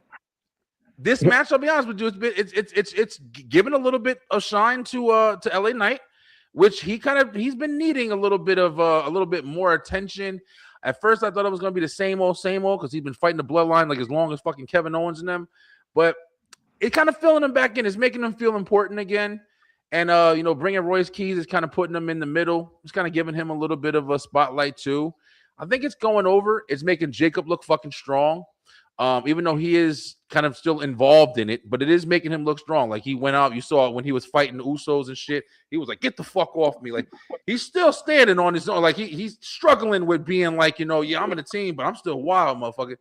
this match, I'll be honest with you, it's given a little bit of shine to LA Knight, which he's been needing a little bit more attention. At first, I thought it was gonna be the same old, because he's been fighting the bloodline like as long as fucking Kevin Owens and them. But it kind of filling him back in. It's making him feel important again. And bringing Royce Keys is kind of putting him in the middle. It's kind of giving him a little bit of a spotlight too. I think it's going over. It's making Jacob look fucking strong. Even though he is kind of still involved in it, but it is making him look strong. Like he went out, you saw it when he was fighting the Usos and shit. He was like, "Get the fuck off me!" Like he's still standing on his own. Like he's struggling with being like, yeah, I'm in the team, but I'm still wild, motherfucker.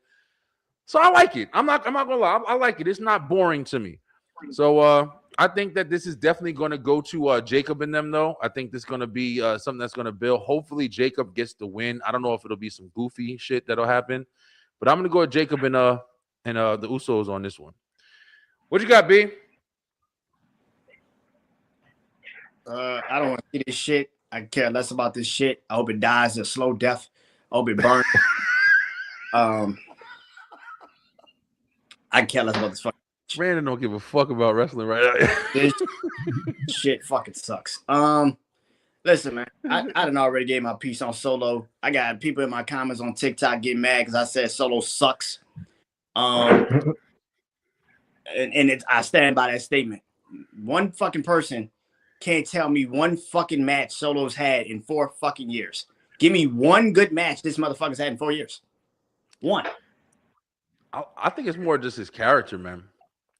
So I like it. I'm not gonna lie. I like it. It's not boring to me. So I think that this is definitely going to go to Jacob and them, though. I think this is going to be something that's going to build. Hopefully, Jacob gets the win. I don't know if it'll be some goofy shit that'll happen, but I'm going to go with Jacob and the Usos on this one. What you got, B? I don't want to see this shit. I care less about this shit. I hope it dies a slow death. I hope it burns. I care less about this fucking. Brandon don't give a fuck about wrestling right now. This shit fucking sucks. Listen, man, I done already gave my piece on Solo. I got people in my comments on TikTok getting mad because I said Solo sucks. And I stand by that statement. One fucking person can't tell me one fucking match Solo's had in 4 fucking years. Give me one good match this motherfucker's had in 4 years. One. I think it's more just his character, man.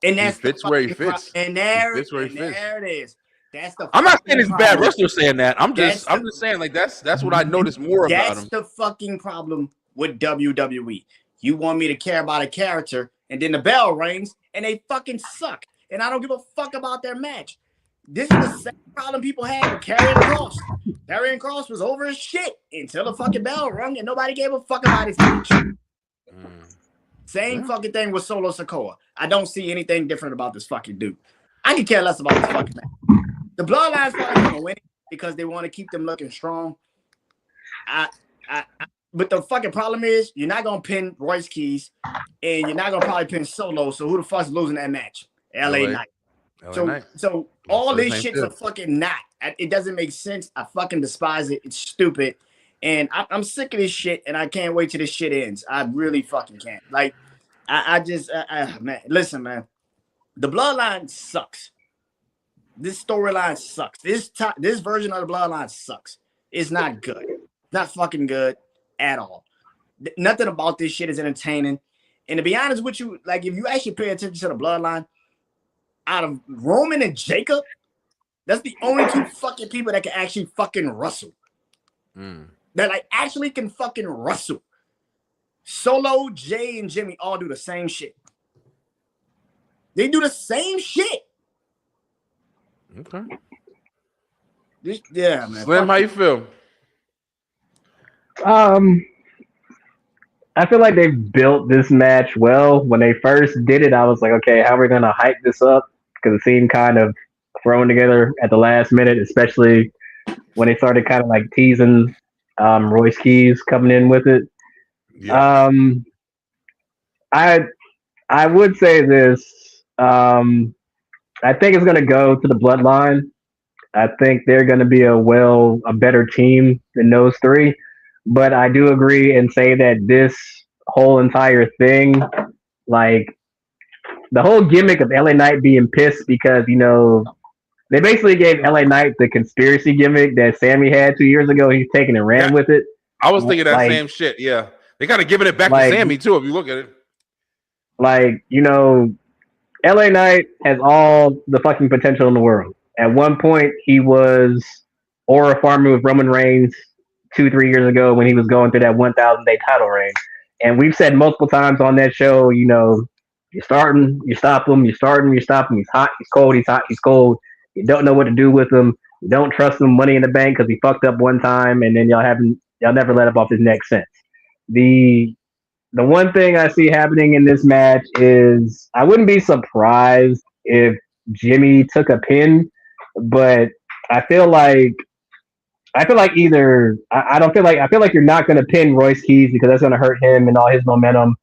And that's he fits where he fits. And there, he fits where he fits. There it is. That's the. I'm not saying he's a bad wrestler saying that. I'm just saying like that's what I noticed more about him. That's the fucking problem with WWE. You want me to care about a character, and then the bell rings, and they fucking suck. And I don't give a fuck about their match. This is the same problem people had with Karrion Kross. Karrion Kross was over his shit until the fucking bell rung, and nobody gave a fuck about his match. Same fucking thing with Solo Sikoa. I don't see anything different about this fucking dude. I can care less about this fucking match. The Bloodline's probably gonna win because they want to keep them looking strong. But the fucking problem is you're not gonna pin Royce Keys, and you're not gonna probably pin Solo. So who the fuck's losing that match? LA Knight. So all this shit's a fucking knot. It doesn't make sense. I fucking despise it. It's stupid. And I'm sick of this shit, and I can't wait till this shit ends. I really fucking can't. Like, man, listen, man. The Bloodline sucks. This storyline sucks. This version of the Bloodline sucks. It's not good. Not fucking good at all. Nothing about this shit is entertaining. And to be honest with you, like, if you actually pay attention to the Bloodline, out of Roman and Jacob, that's the only 2 fucking people that can actually fucking wrestle. That like actually can fucking wrestle. Solo, Jay, and Jimmy all do the same shit. They do the same shit. Okay. Yeah, man. Slim, how you feel? I feel like they built this match well. When they first did it, I was like, okay, how are we gonna hype this up? Because it seemed kind of thrown together at the last minute, especially when they started kind of like teasing Royce Keys coming in with it. Yeah. I would say this. I think it's going to go to the Bloodline. I think they're going to be a better team than those 3. But I do agree and say that this whole entire thing, like the whole gimmick of LA Knight being pissed because, they basically gave LA Knight the conspiracy gimmick that Sammy had 2 years ago. He's taken and ran with it. I was thinking that same shit. Yeah. They kind of giving it back to Sammy too, if you look at it. Like, LA Knight has all the fucking potential in the world. At one point, he was aura farming with Roman Reigns 2-3 years ago when he was going through that 1,000-day title reign. And we've said multiple times on that show, you start him, you stop him, you start him, you stop him. He's hot, he's cold, he's hot, he's cold. You don't know what to do with him. You don't trust him. Money in the Bank because he fucked up one time, and then y'all never let up off his neck since. The one thing I see happening in this match is I wouldn't be surprised if Jimmy took a pin but I feel like either I feel like you're not going to pin Royce Keys because that's going to hurt him and all his momentum.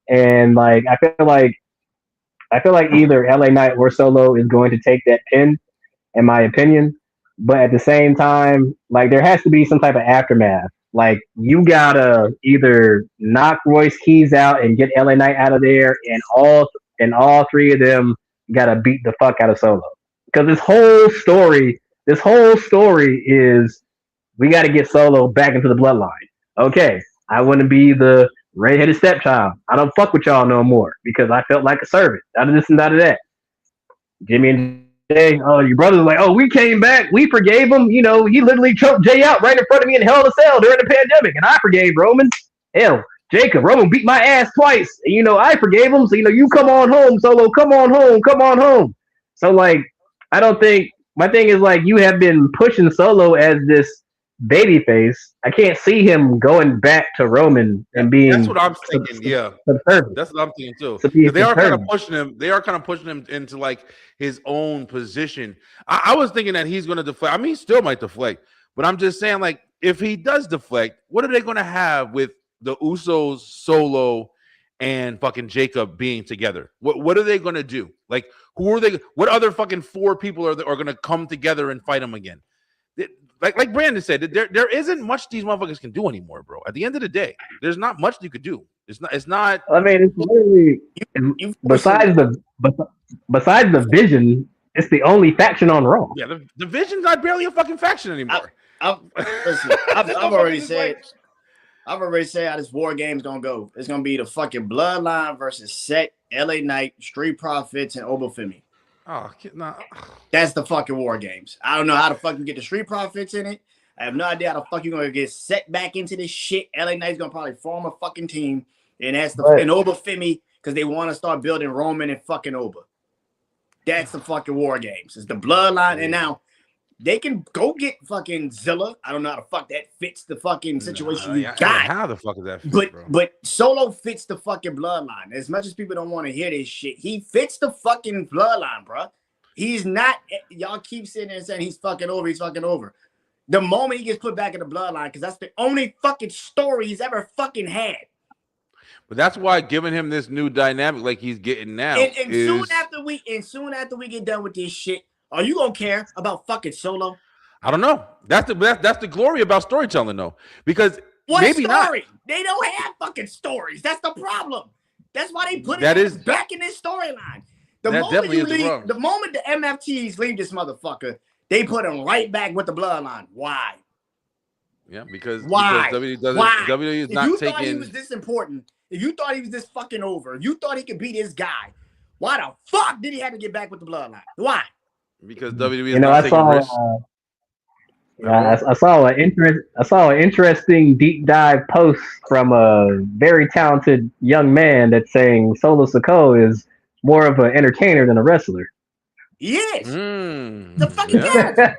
And like I feel like either LA Knight or Solo is going to take that pin, in my opinion. But at the same time, like there has to be some type of aftermath. Like you gotta either knock Royce Keys out and get LA Knight out of there, and all three of them gotta beat the fuck out of Solo. Because this whole story is we got to get Solo back into the bloodline. Okay, I want to be the redheaded stepchild. I don't fuck with y'all no more because I felt like a servant. Out of this and out of that. Jimmy and Jay, your brother's like, we came back. We forgave him. You know, he literally choked Jay out right in front of me in Hell in a Cell during the pandemic, and I forgave Roman. Hell, Jacob, Roman beat my ass twice. And, you know, I forgave him. So, you know, you come on home, Solo. Come on home. Come on home. So, like, I don't think my thing is like you have been pushing Solo as this babyface. I can't see him going back to Roman and being. That's what I'm thinking. Subservient. That's what I'm thinking too. Subservient. They are kind of pushing him. They are kind of pushing him into like his own position. I was thinking that he's going to deflect. I mean, he still might deflect, but I'm just saying, like, if he does deflect, what are they going to have with the Usos, Solo, and fucking Jacob being together? What are they going to do? Like, who are they? What other fucking four people are going to come together and fight him again? Like Brandon said, there isn't much these motherfuckers can do anymore, bro. At the end of the day, there's not much you could do. It's not. I mean, it's literally besides the Vision, it's the only faction on Raw. Yeah, the Vision's not barely a fucking faction anymore. I've already said how this war game's gonna go. It's gonna be the fucking Bloodline versus Set, LA Knight, Street Profits, and Obafemi. Oh, nah. That's the fucking war games. I don't know how to fucking get the Street Profits in it. I have no idea how the fuck you're gonna get Set back into this shit. LA Knight's gonna probably form a fucking team, and that's the and Obafemi because they want to start building Roman and fucking Oba. That's the fucking war games. It's the Bloodline, and now they can go get fucking Zilla. I don't know how the fuck that fits the fucking situation you got. How the fuck is that fit, bro? But Solo fits the fucking bloodline. As much as people don't want to hear this shit, he fits the fucking bloodline, bro. He's not. Y'all keep sitting there and saying he's fucking over. He's fucking over. The moment he gets put back in the bloodline, because that's the only fucking story he's ever fucking had. But that's why giving him this new dynamic like he's getting now. And soon after we get done with this shit, are you gonna care about fucking Solo? I don't know. That's the glory about storytelling, though, because what maybe story? Not. They don't have fucking stories. That's the problem. That's why they put it back in this storyline. The moment the MFTs leave this motherfucker, they put him right back with the bloodline. Why? Yeah, because WWE is not taking. If you thought he was this important, if you thought he was this fucking over, if you thought he could be this guy, why the fuck did he have to get back with the bloodline? Why? Because WWE is not taking risks. I saw an interesting deep dive post from a very talented young man that's saying Solo Sikoa is more of an entertainer than a wrestler. He is. The fucking character.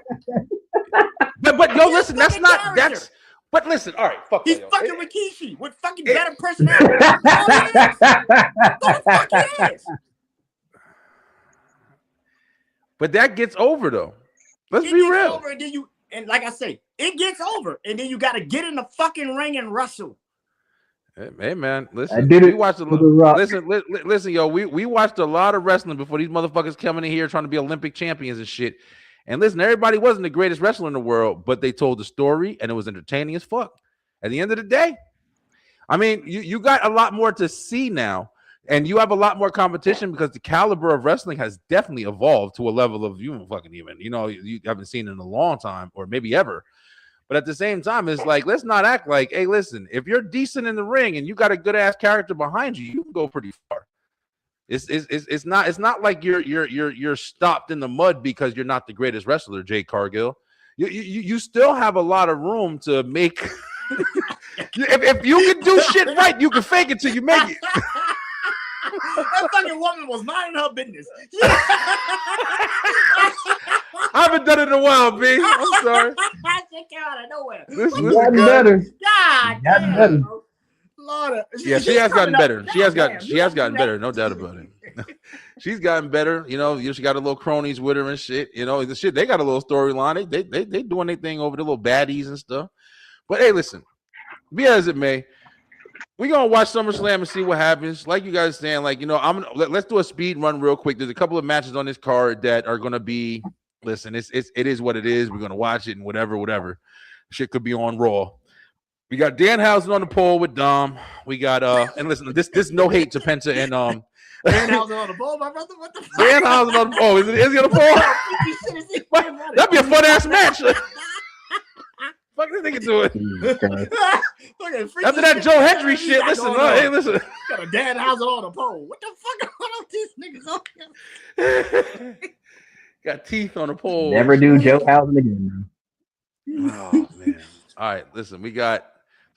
but yo, listen, that's not character. That's. But listen, all right, fuck. He's fucking Rikishi with fucking better personality. What the fuck he is? But that gets over though. Let's be real. Over, and like I say, it gets over, and then you got to get in the fucking ring and wrestle. Hey man, listen. We watched listen, yo. We watched a lot of wrestling before these motherfuckers coming in here trying to be Olympic champions and shit. And listen, everybody wasn't the greatest wrestler in the world, but they told the story and it was entertaining as fuck. At the end of the day, I mean, you got a lot more to see now. And you have a lot more competition because the caliber of wrestling has definitely evolved to a level of you haven't seen in a long time or maybe ever. But at the same time, it's like, let's not act like, hey, listen, if you're decent in the ring and you got a good ass character behind you, you can go pretty far. It's not like you're stopped in the mud because you're not the greatest wrestler, Jade Cargill. You still have a lot of room to make. if you can do shit right, you can fake it till you make it. That fucking woman was minding her business. I haven't done it in a while, B. I'm sorry. She came out of nowhere. This is better. God damn. Lord, she has gotten better. She has gotten better, no doubt about it. She's gotten better. You know, she got a little cronies with her and shit. You know, the shit, they got a little storyline. They doing their thing over the little baddies and stuff. But hey, listen, be as it may, we're gonna watch SummerSlam and see what happens. Like you guys saying, like, you know, let's do a speed run real quick. There's a couple of matches on this card that are gonna be, listen, it is what it is. We're gonna watch it and whatever. Shit could be on Raw. We got Danhausen on the pole with Dom. We got and listen, this no hate to Penta and Danhausen on the pole, my brother. What the fuck? Danhausen on the pole. Is he on the pole? That'd be a fun ass match. Fuck this nigga doing. After that Joe Hendry shit, listen, hey, listen. Got a Danhausen on the pole. What the fuck are all these niggas on? Got teeth on the pole. Never do Joe Housen again. Oh man. All right, listen, we got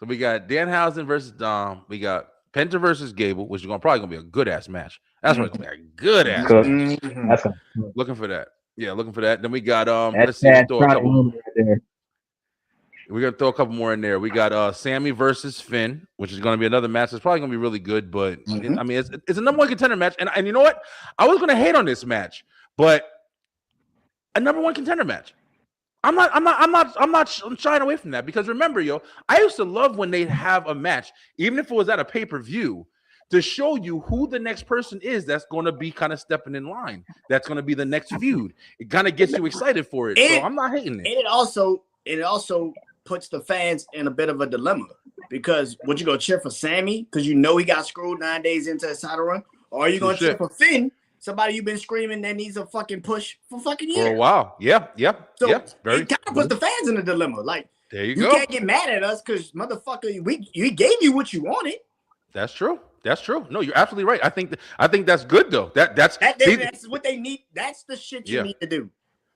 Danhausen versus Dom. We got Penta versus Gable, which is probably gonna be a good ass match. That's what's gonna be a good ass match. That's Looking for that. Yeah, looking for that. Then we got let's see, we're gonna throw a couple more in there. We got Sammy versus Finn, which is gonna be another match that's probably gonna be really good, but I mean it's a number one contender match. And you know what? I was gonna hate on this match, but a number one contender match. I'm not shying away from that, because remember, I used to love when they'd have a match, even if it was at a pay-per-view, to show you who the next person is that's going to be kind of stepping in line. That's going to be the next feud. It kind of gets you excited for it. So I'm not hating it. And it also puts the fans in a bit of a dilemma, because would you go cheer for Sammy because you know he got screwed 9 days into a title run, or are you going to cheer for Finn? Somebody you've been screaming that needs a fucking push for fucking years. For a while. Yeah. So it kind of puts the fans in a dilemma. Like, there you go. You can't get mad at us because, motherfucker, we gave you what you wanted. That's true. No, you're absolutely right. I think that's good though. That's what they need. That's the shit you need to do.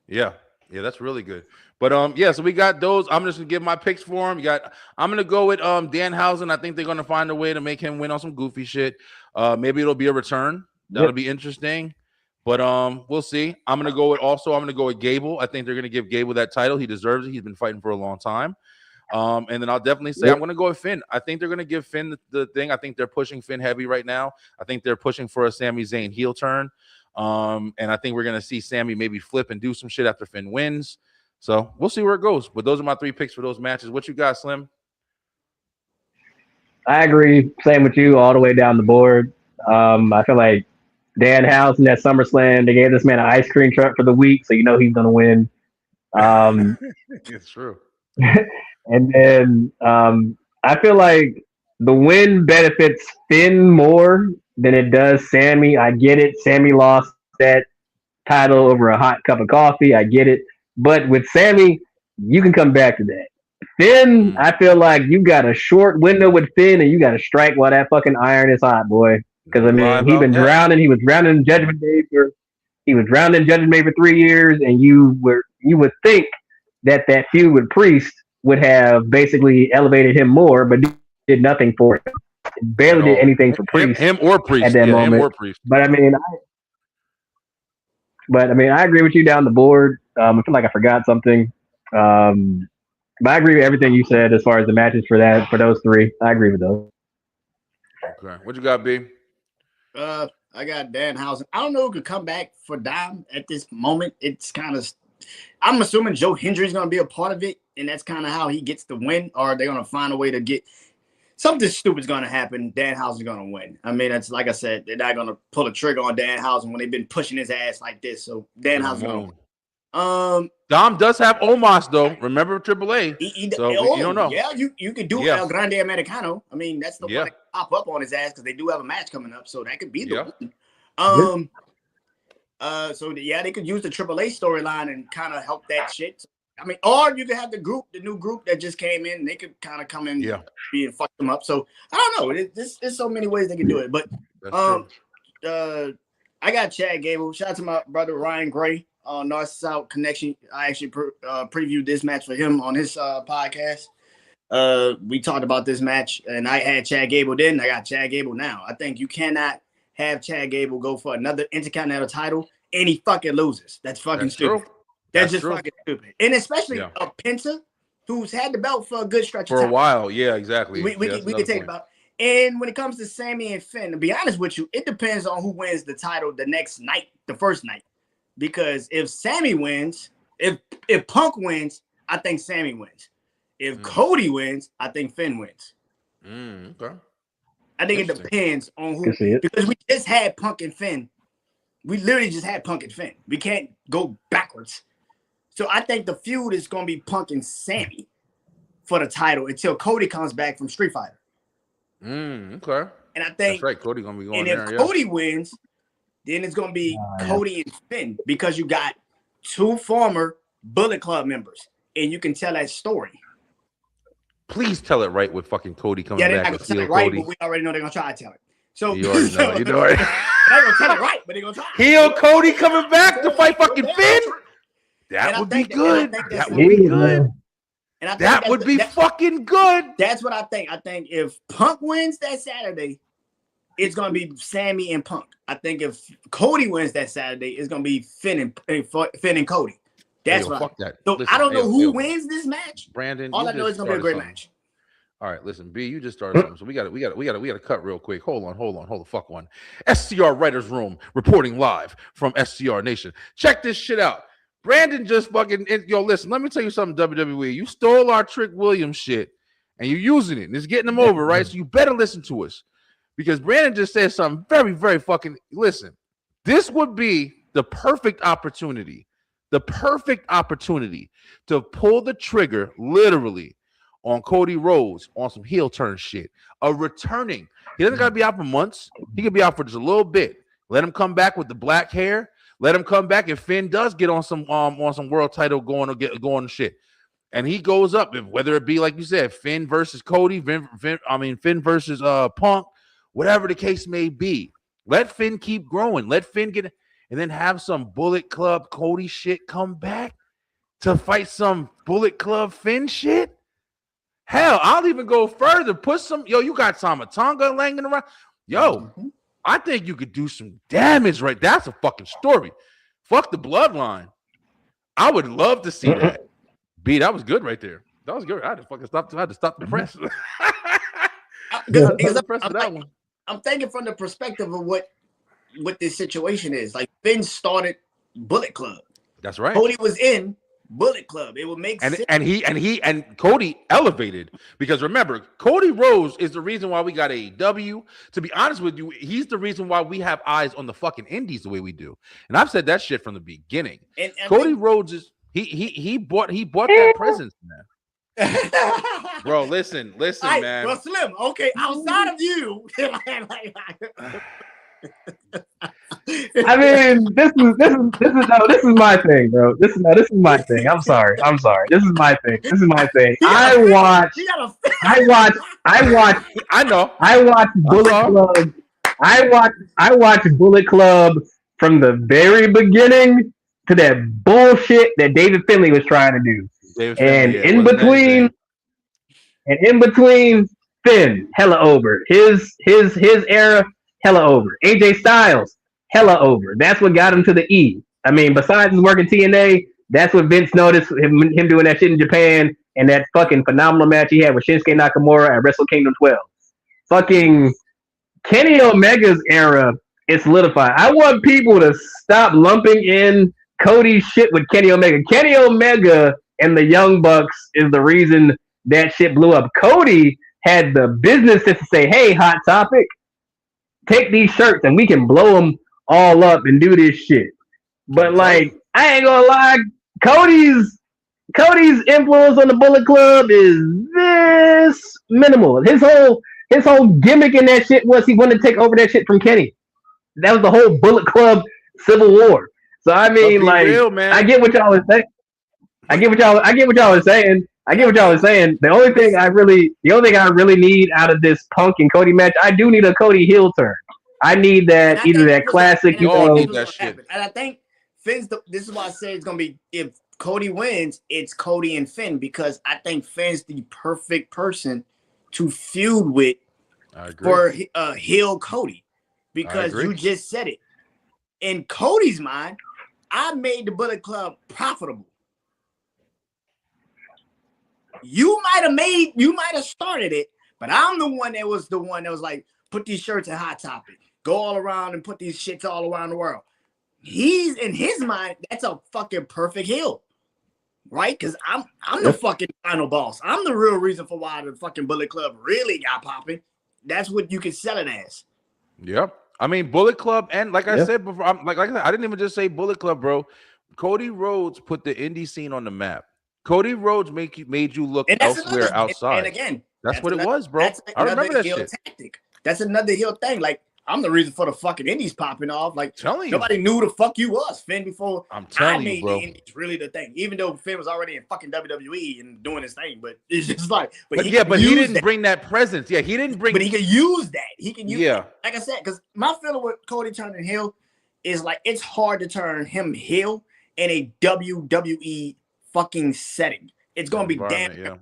Yeah, that's really good. But so we got those. I'm just gonna give my picks for him. I'm gonna go with Danhausen. I think they're gonna find a way to make him win on some goofy shit. Maybe it'll be a return. That'll be interesting. But we'll see. I'm gonna go with Gable. I think they're gonna give Gable that title. He deserves it. He's been fighting for a long time. And then I'll definitely say I'm gonna go with Finn. I think they're gonna give Finn the thing. I think they're pushing Finn heavy right now. I think they're pushing for a Sami Zayn heel turn. And I think we're gonna see Sami maybe flip and do some shit after Finn wins. So we'll see where it goes. But those are my 3 picks for those matches. What you got, Slim? I agree. Same with you all the way down the board. I feel like Danhausen at SummerSlam, they gave this man an ice cream truck for the week, so you know he's gonna win. It's true. And then I feel like the win benefits Finn more than it does Sammy. I get it. Sammy lost that title over a hot cup of coffee. I get it. But with Sammy, you can come back to that. Finn, I feel like you got a short window with Finn, and you got to strike while that fucking iron is hot, boy. Because I mean, he been drowning. He was drowning in Judgment Day for 3 years, and you would think that feud with Priest would have basically elevated him more, but did nothing for him. Barely did anything for Priest. Him or Priest at that moment. Him or Priest. But I mean, I agree with you down the board. I feel like I forgot something. But I agree with everything you said as far as the matches for those 3. I agree with those. Okay, what you got, B? I got Danhausen. I don't know who could come back for Dom at this moment. It's kind of, I'm assuming Joe Hendry's going to be a part of it, and that's kind of how he gets the win. Or they're going to find a way to get something stupid's going to happen. Danhausen's going to win. I mean, it's like I said, they're not going to pull a trigger on Danhausen when they've been pushing his ass like this. So Danhausen's going to win. Dom does have Omos though. Remember AAA. So you don't know. Yeah, you could do El Grande Americano. I mean, that's the one that pop up on his ass because they do have a match coming up, so that could be the one. So they could use the AAA storyline and kind of help that shit. I mean, or you could have the new group that just came in. They could kind of come in, and fuck them up. So I don't know. There's so many ways they can do it. But I got Chad Gable. Shout out to my brother Ryan Gray. North South Connection. I actually previewed this match for him on his podcast. We talked about this match, and I had Chad Gable then. I got Chad Gable now. I think you cannot have Chad Gable go for another Intercontinental title and he fucking loses. That's fucking stupid. True. That's just fucking stupid. And especially a Penta, who's had the belt for a good stretch of time. time. For a while. Yeah, exactly. We can take about. And when it comes to Sammy and Finn, to be honest with you, it depends on who wins the title the next night, the first night. Because if Sammy wins, if Punk wins, I think Sammy wins. If Cody wins, I think Finn wins. Okay. I think it depends on who. It. Because we just had Punk and Finn. We literally just had Punk and Finn. We can't go backwards. So I think the feud is going to be Punk and Sammy for the title until Cody comes back from Street Fighter. Okay. And I think that's right. Cody gonna be going there. And if Cody wins, then it's gonna be Cody and Finn because you got two former Bullet Club members, and you can tell that story. Please tell it right with fucking Cody coming back. Yeah, they're back not with gonna tell it right, but we already know they're gonna try to tell it. So you already know. You know. They're not gonna tell it right, but they're gonna try. Heel Cody coming back to fight fucking Finn. That would be good. That would be good. And that would be fucking good. That's what I think. I think if Punk wins that Saturday, it's gonna be Sammy and Punk. I think if Cody wins that Saturday, it's gonna be Finn and Cody. That's what. Fuck that. So listen, I don't know who wins this match. Brandon, all I know is gonna be a great match. All right, listen, B, you just started something, so we got to cut real quick. Hold the fuck one. SCR Writers Room reporting live from SCR Nation. Check this shit out. Brandon just fucking listen. Let me tell you something, WWE. You stole our Trick Williams shit, and you're using it, and it's getting them over, right? So you better listen to us, because Brandon just said something very, very fucking. Listen, this would be the perfect opportunity to pull the trigger, literally, on Cody Rhodes on some heel turn shit. A returning. He doesn't gotta be out for months. He could be out for just a little bit. Let him come back with the black hair. Let him come back if Finn does get on some world title going shit, and he goes up. Whether it be like you said, Finn versus Cody, Finn versus Punk, whatever the case may be. Let Finn keep growing. Let Finn get, and then have some Bullet Club Cody shit come back to fight some Bullet Club Finn shit. Hell, I'll even go further. Put some you got Tamatonga laying around. I think you could do some damage, right? That's a fucking story. Fuck the bloodline. I would love to see that. B, that was good right there. That was good. I had to fucking stop. I had to stop the press. I'm thinking from the perspective of what this situation is. Like Finn started Bullet Club. That's right. Cody was in Bullet Club. It would make sense. And Cody elevated, because remember, Cody Rhodes is the reason why we got AEW. To be honest with you, he's the reason why we have eyes on the fucking indies the way we do. And I've said that shit from the beginning. And Cody Rhodes is he bought that presence, man. Bro, listen, man. Well, Slim, okay, outside of you. I mean, this is my thing, bro. This is my thing. I'm sorry. This is my thing. I watch Bullet Club. I watch Bullet Club from the very beginning to that bullshit that David Finlay was trying to do. In between, Finn, hella over. His era, hella over. AJ Styles, hella over. That's what got him to the E. I mean, besides his work in TNA, that's what Vince noticed, him doing that shit in Japan, and that fucking phenomenal match he had with Shinsuke Nakamura at Wrestle Kingdom 12. Fucking Kenny Omega's era is solidified. I want people to stop lumping in Cody's shit with Kenny Omega. Kenny Omega and the Young Bucks is the reason that shit blew up. Cody had the business to say, hey, Hot Topic, take these shirts and we can blow them all up and do this shit. But like, I ain't gonna lie, Cody's influence on the Bullet Club is this minimal. His whole gimmick in that shit was he wanted to take over that shit from Kenny. That was the whole Bullet Club Civil War. So I mean, like, real, man. I get what y'all was saying. I get what y'all was saying. The only thing I really need out of this Punk and Cody match, I do need a Cody heel turn. I need that, either that classic. You all need that shit. And I think Finn's. This is why I say it's gonna be, if Cody wins, it's Cody and Finn, because I think Finn's the perfect person to feud with for heel Cody, because you just said it. In Cody's mind, I made the Bullet Club profitable. You might have started it, But I'm the one that was like, put these shirts in Hot Topic, go all around and put these shits all around the world. He's in his mind, that's a fucking perfect heel, right? Because I'm the fucking final boss. I'm the real reason for why the fucking Bullet Club really got popping. That's what you can sell it as. Yep. I mean, Bullet Club, and like I said before, like I said, I didn't even just say Bullet Club, bro. Cody Rhodes put the indie scene on the map. Cody Rhodes made you look elsewhere outside. And again, that's what it was, bro. I remember that shit. Tactic. That's another heel thing. Like, I'm the reason for the fucking indies popping off. Like, nobody knew who the fuck you was, Finn, before I'm telling you, bro. The indies really the thing. Even though Finn was already in fucking WWE and doing his thing, but it's just like, but he didn't bring that presence. Yeah, he didn't bring. But he can use that. He can use. Yeah, like I said, because my feeling with Cody turning heel is like it's hard to turn him heel in a WWE fucking setting. It's gonna be damn. Yeah.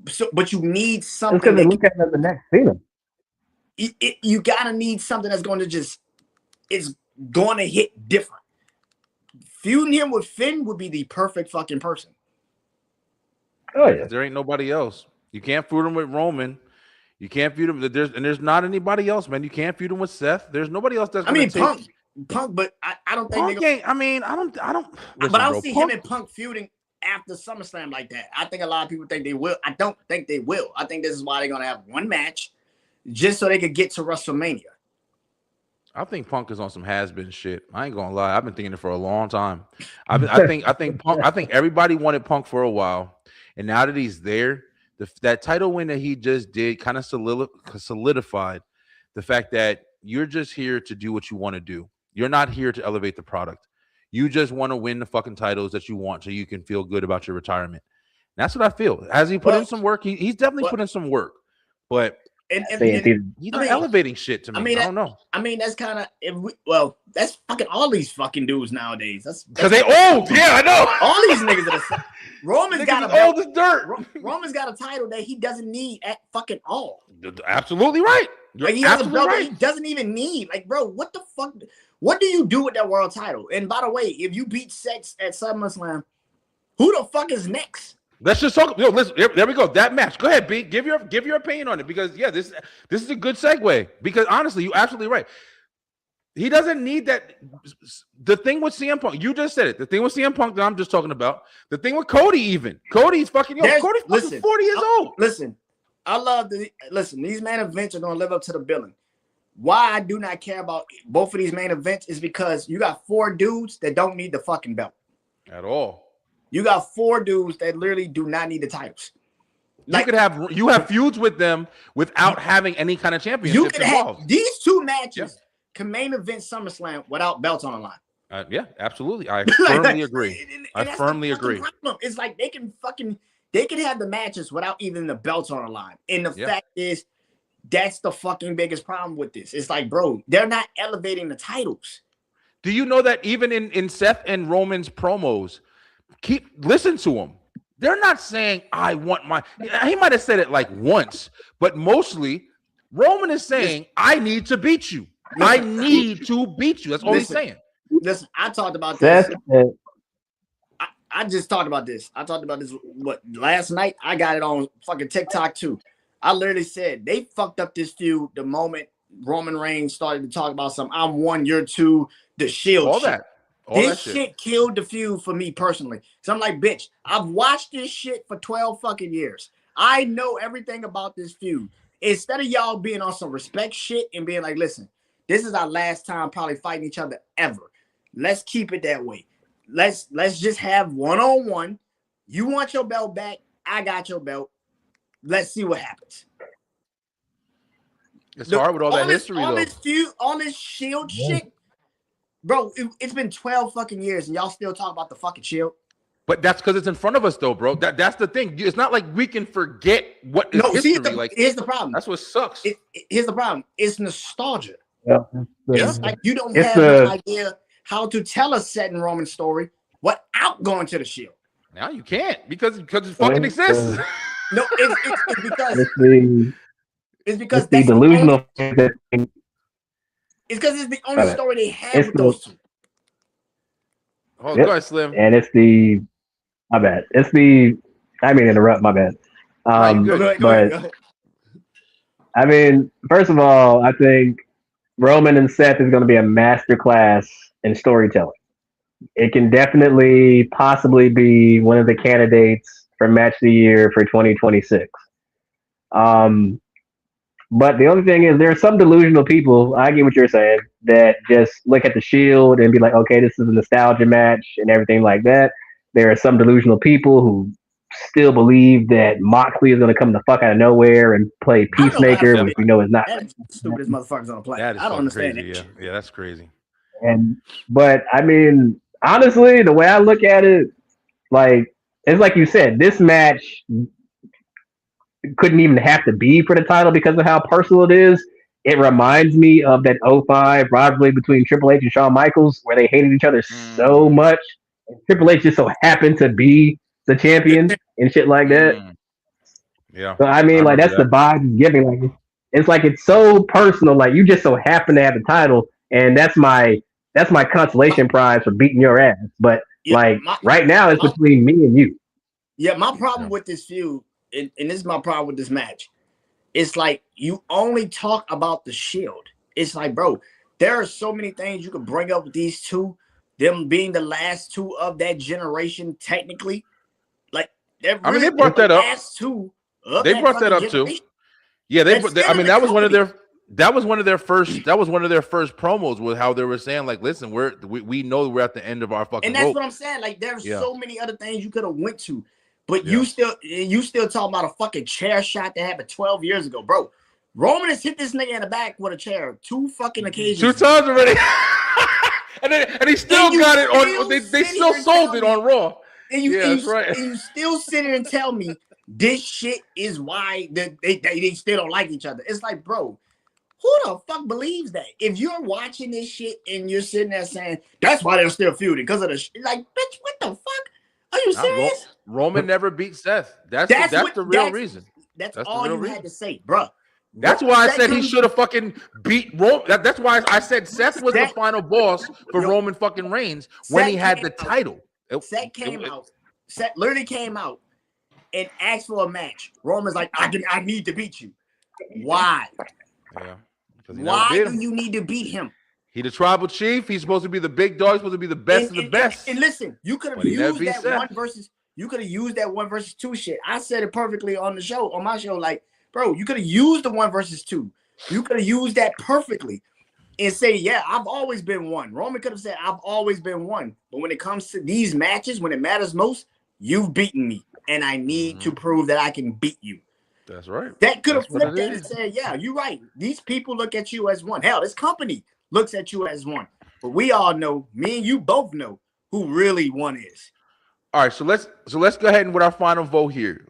So, but you need something. Because they look at him as the next Cena. You gotta need something that's going to it's going to hit different. Feuding him with Finn would be the perfect fucking person. Oh yeah, there ain't nobody else. You can't feud him with Roman. You can't feud him. There's not anybody else, man. You can't feud him with Seth. There's nobody else that's. Punk, but I don't think. I don't. Listen, but I don't see him and Punk feuding after SummerSlam like that. I think a lot of people think they will. I don't think they will. I think this is why they're gonna have one match, just so they could get to WrestleMania. I think Punk is on some has-been shit. I ain't gonna lie. I've been thinking it for a long time. I think Punk. I think everybody wanted Punk for a while, and now that he's there, that title win that he just did kind of solidified the fact that you're just here to do what you want to do. You're not here to elevate the product. You just want to win the fucking titles that you want, so you can feel good about your retirement. And that's what I feel. Has he put in some work? He's definitely put in some work, but. He's not elevating shit to me. I don't know. I mean, that's kind of that's fucking all these fucking dudes nowadays. That's because they old. Yeah, I know. All these niggas are Roman's got a old as dirt. Roman's got a title that he doesn't need at fucking all. Absolutely right. Like he has a belt that he doesn't even need. Like, bro, what the fuck? What do you do with that world title? And by the way, if you beat Sex at SummerSlam, who the fuck is next? Let's just talk. Listen, there we go. That match. Go ahead, B. Give your opinion on it, because this is a good segue. Because honestly, you're absolutely right. He doesn't need that. The thing with CM Punk, you just said it. The thing with CM Punk that I'm just talking about. The thing with Cody, even Cody's fucking. Cody's fucking 40 years old. Listen, I love these main events are gonna live up to the billing. Why I do not care about both of these main events is because you got 4 dudes that don't need the fucking belt at all. You got 4 dudes that literally do not need the titles. Like, you have feuds with them without having any kind of championship involved. These 2 matches can main event SummerSlam without belts on the line. Yeah, absolutely. I firmly agree. I firmly agree. Problem. It's like they can have the matches without even the belts on the line. And the fact is, that's the fucking biggest problem with this. It's like, bro, they're not elevating the titles. Do you know that even in Seth and Roman's promos, listen to them. They're not saying I want my. He might have said it like once, but mostly Roman is saying I need to beat you. I need to beat you. That's all he's saying. Listen, I talked about this. I just talked about this. I talked about this last night. I got it on fucking TikTok too. I literally said they fucked up this feud the moment Roman Reigns started to talk about some I'm 1, you're 2, the Shield. All shit. that. This shit killed the feud for me personally. So I'm like, bitch, I've watched this shit for 12 fucking years. I know everything about this feud. Instead of y'all being on some respect shit and being like, listen, this is our last time probably fighting each other ever. Let's keep it that way. Let's just have one-on-one. You want your belt back. I got your belt. Let's see what happens. It's hard with all that history, all though. This feud, all this Shield shit. Bro, it's been 12 fucking years and y'all still talk about the fucking Shield. But that's because it's in front of us, though, bro. That's the thing. It's not like we can forget what is history. Here's the problem. That's what sucks. Here's the problem. It's nostalgia. Yeah. It's like you don't have an idea how to tell a set in Roman story without going to the Shield. Now you can't because it fucking exists. No, it's because it's the delusional. It's because it's the only story they have with those 2. Oh, go ahead, Slim. And my bad. I mean, interrupt. My bad. Go ahead. I mean, first of all, I think Roman and Seth is going to be a masterclass in storytelling. It can definitely possibly be one of the candidates for match of the year for 2026. Um, but the only thing is, there are some delusional people. I get what you're saying, that just look at the Shield and be like, okay, this is a nostalgia match and everything like that. There are some delusional people who still believe that Moxley is going to come the fuck out of nowhere and play I don't know how to Peacemaker, feel. which we know is not. That is the stupidest motherfuckers on the planet. That is I don't fucking understand crazy. that Yeah, shit. yeah, that's crazy. And but I mean, honestly, the way I look at it, like it's like you said, this match couldn't even have to be for the title because of how personal it is. It reminds me of that '05 rivalry between Triple H and Shawn Michaels, where they hated each other so much. And Triple H just so happened to be the champion and shit like that. Yeah. So I mean, like remember that's the vibe he's giving. Like it's like it's so personal. Like you just so happen to have the title, and that's my consolation prize for beating your ass. But Yeah, like right now, it's between me and you. Yeah, my problem with this feud, and this is my problem with this match, it's like you only talk about the Shield. It's like, bro, there are so many things you could bring up with these two, them being the last two of that generation, technically. Like, they're I mean, really they brought the that up. last two of They that brought that fucking up too. generation. Yeah, That's I still mean, in that the was one of company. their first promos with how they were saying, like, listen, we know we're at the end of our fucking And that's rope. what I'm saying. Like, there's Yeah. so many other things you could have went to, but Yeah. you still talking about a fucking chair shot that happened 12 years ago, bro. Roman has hit this nigga in the back with a chair 2 fucking occasions. 2 times already. and he still got it on. They still sold it on Raw. That's right. And you still sit here and tell me this shit is why they still don't like each other. It's like, bro, who the fuck believes that? If you're watching this shit and you're sitting there saying that's why they're still feuding because of the like, bitch, what the fuck? Are you serious? Roman never beat Seth. That's the real reason. That's the all real you reason. had to say, bro. That's why I said he should have fucking beat Roman. That's why I said Seth was the final boss for Roman fucking Reigns when he had the title. Seth literally came out and asked for a match. Roman's like, I need to beat you. Why? Yeah. Why do you need to beat him? He the tribal chief. He's supposed to be the big dog. He's supposed to be the best of the best. And listen, you could have used that one versus. You could have used that 1 versus 2 shit. I said it perfectly on the show, on my show. Like, bro, you could have used the 1 versus 2. You could have used that perfectly and say, yeah, I've always been one. Roman could have said, I've always been one. But when it comes to these matches, when it matters most, you've beaten me, and I need to prove that I can beat you. That's right. That could have flipped that and said, yeah, you're right. These people look at you as one. Hell, this company looks at you as one. But we all know, me and you both know who really one is. All right, so let's go ahead and with our final vote here.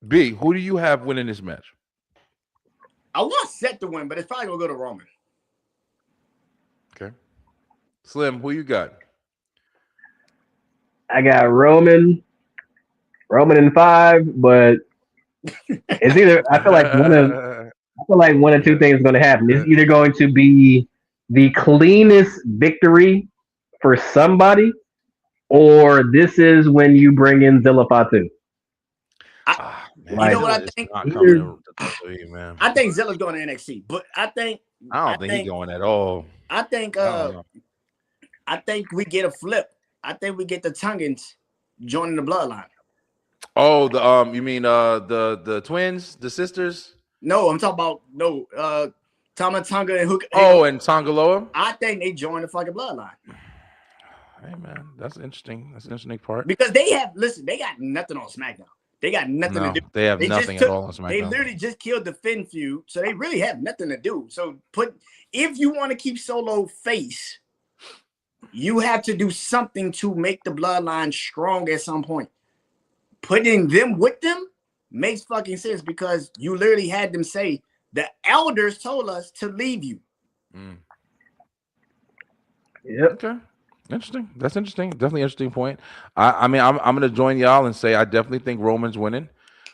B, who do you have winning this match? I want Seth to win, but it's probably gonna go to Roman. Okay. Slim, who you got? I got Roman in 5, but it's either I feel like one of two things is going to happen. It's either going to be the cleanest victory for somebody, or this is when you bring in Zilla Fatu. You know what I think? I think Zilla's going to NXT, but I don't think he's going at all. I think we get a flip. I think we get the Tungans joining the bloodline. Oh, the you mean the twins, the sisters? No, I'm talking about Tama Tonga and Hook. Oh, and Tongaloa. I think they join the fucking bloodline. Hey man, that's interesting. That's an interesting part. Because they got nothing on SmackDown. They got nothing to do. They have nothing at all on SmackDown. They literally just killed the Finn feud, so they really have nothing to do. So if you want to keep Solo face, you have to do something to make the bloodline strong at some point. Putting them with them makes fucking sense because you literally had them say the elders told us to leave you. Yep. Okay. Interesting. That's interesting. Definitely interesting point. I mean, I'm going to join y'all and say I definitely think Roman's winning.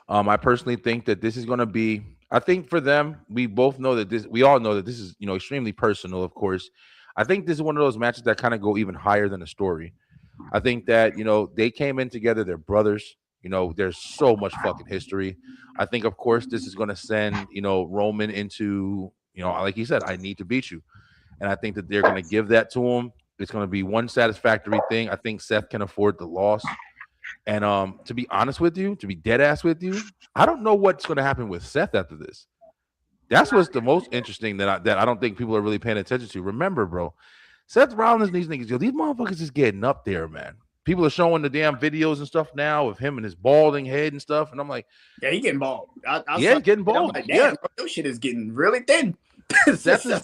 I personally think that this is going to be. I think for them, we both know that this. We all know that this is extremely personal. Of course, I think this is one of those matches that kind of go even higher than a story. I think that they came in together. They're brothers. You know, there's so much fucking history. I think, of course, this is going to send, you know, Roman into, you know, like he said, I need to beat you. And I think that they're going to give that to him. It's going to be one satisfactory thing. I think Seth can afford the loss. And to be honest with you, to be dead ass with you, I don't know what's going to happen with Seth after this. That's what's the most interesting that I don't think people are really paying attention to. Remember, bro, Seth Rollins and these niggas, yo, these motherfuckers is getting up there, man. People are showing the damn videos and stuff now of him and his balding head and stuff. And I'm like, yeah, he getting bald. He's getting bald. Like, damn, yeah, bro, your shit is getting really thin. Seth is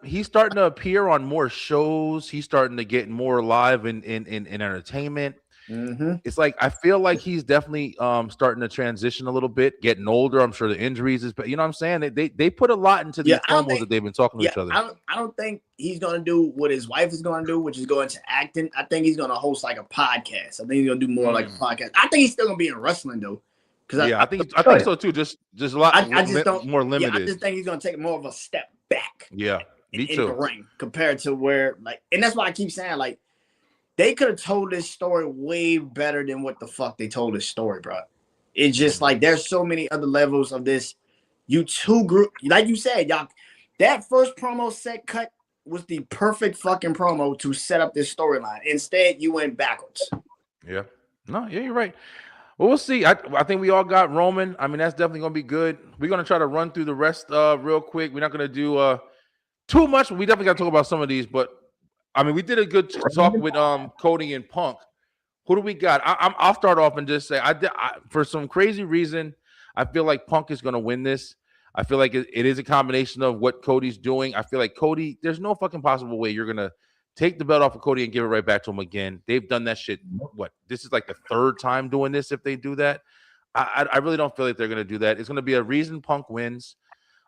he's starting to appear on more shows. He's starting to get more live in entertainment. Mm-hmm. It's like I feel like he's definitely starting to transition a little bit, getting older. I'm sure the injuries is, but you know what I'm saying? They put a lot into these promos that they've been talking to each other. I don't think he's gonna do what his wife is gonna do, which is go into acting. I think he's gonna host like a podcast. I think he's gonna do more like a podcast. I think he's still gonna be in wrestling though. I think so too. Just a lot more limited. I just think he's gonna take more of a step back. Yeah, me in too. the ring compared to where and that's why I keep saying they could have told this story way better than what the fuck they told this story, bro. It's just there's so many other levels of this. You two group, like you said, y'all. That first promo set cut was the perfect fucking promo to set up this storyline. Instead, you went backwards. Yeah. No, yeah, you're right. Well, we'll see. I think we all got Roman. I mean, that's definitely going to be good. We're going to try to run through the rest real quick. We're not going to do too much. We definitely got to talk about some of these. But, I mean, we did a good talk with Cody and Punk. Who do we got? I'll start off and just say, for some crazy reason, I feel like Punk is going to win this. I feel like it is a combination of what Cody's doing. I feel like Cody, there's no fucking possible way you're going to take the belt off of Cody and give it right back to him again. They've done that shit. This is like the third time doing this. If they do that, I really don't feel like they're going to do that. It's going to be a reason Punk wins.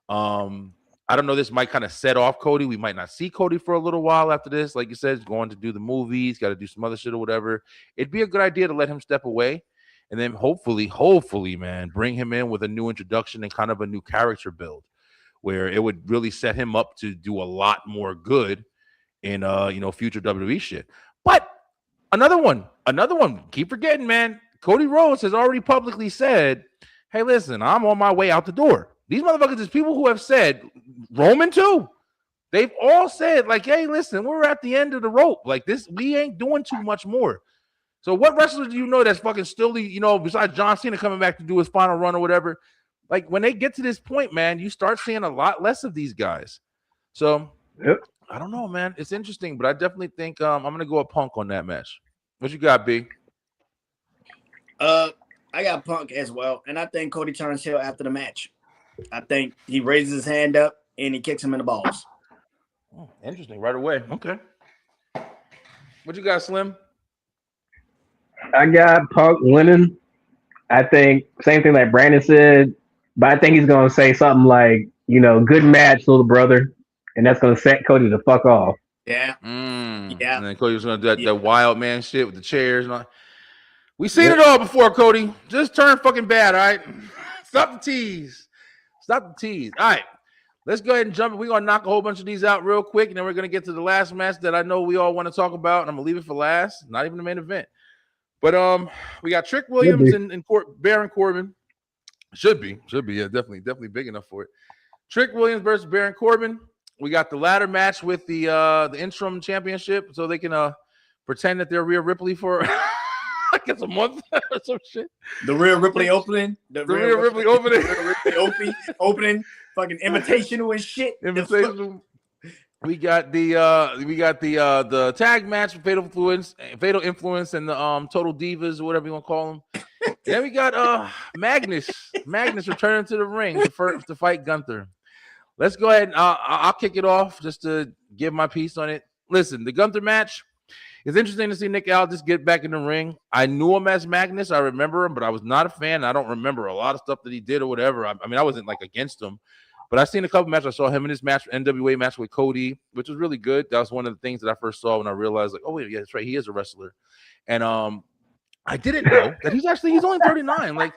I don't know. This might kind of set off Cody. We might not see Cody for a little while after this. Like you said, he's going to do the movies, got to do some other shit or whatever. It'd be a good idea to let him step away. And then hopefully, man, bring him in with a new introduction and kind of a new character build where it would really set him up to do a lot more good in future WWE shit. But another one. Keep forgetting, man. Cody Rhodes has already publicly said, hey, listen, I'm on my way out the door. These motherfuckers is people who have said, Roman too. They've all said, like, hey, listen, we're at the end of the rope. Like this, we ain't doing too much more. So what wrestler do you know that's fucking still, besides John Cena coming back to do his final run or whatever? Like when they get to this point, man, you start seeing a lot less of these guys. So I don't know, man. It's interesting, but I definitely think I'm gonna go a Punk on that match. What you got, B? I got Punk as well, and I think Cody turns heel after the match. I think he raises his hand up and he kicks him in the balls. Oh, interesting. Right away. Okay. What you got, Slim? I got Punk winning. I think same thing like Brandon said, but I think he's gonna say something like, good match, little brother, and that's gonna set Cody the fuck off. Yeah. Yeah. And then Cody's gonna do that wild man shit with the chairs and all. We seen it all before, Cody. Just turn fucking bad, all right? Stop the tease. All right. Let's go ahead and jump. We're gonna knock a whole bunch of these out real quick, and then we're gonna get to the last match that I know we all want to talk about, and I'm gonna leave it for last. Not even the main event. But we got Trick Williams and Baron Corbin. Should be, yeah, definitely big enough for it. Trick Williams versus Baron Corbin. We got the ladder match with the interim championship, so they can pretend that they're Rhea Ripley for I guess a month or some shit. The Rhea Ripley opening. The Rhea Ripley opening. Opening. Fucking invitational and shit. Invitational. We got the tag match with Fatal Influence and the Total Divas or whatever you want to call them. Then we got Magnus returning to the ring to fight Gunther. Let's go ahead and I'll kick it off just to give my piece on it. Listen, the Gunther match, it's interesting to see Nick Aldis get back in the ring. I knew him as Magnus. I remember him, but I was not a fan. I don't remember a lot of stuff that he did or whatever. I mean, I wasn't like against him. But I've seen a couple matches. I saw him in this match, NWA match with Cody, which was really good. That was one of the things that I first saw when I realized, like, oh, wait, yeah, that's right. He is a wrestler. And I didn't know that he's only 39. Like,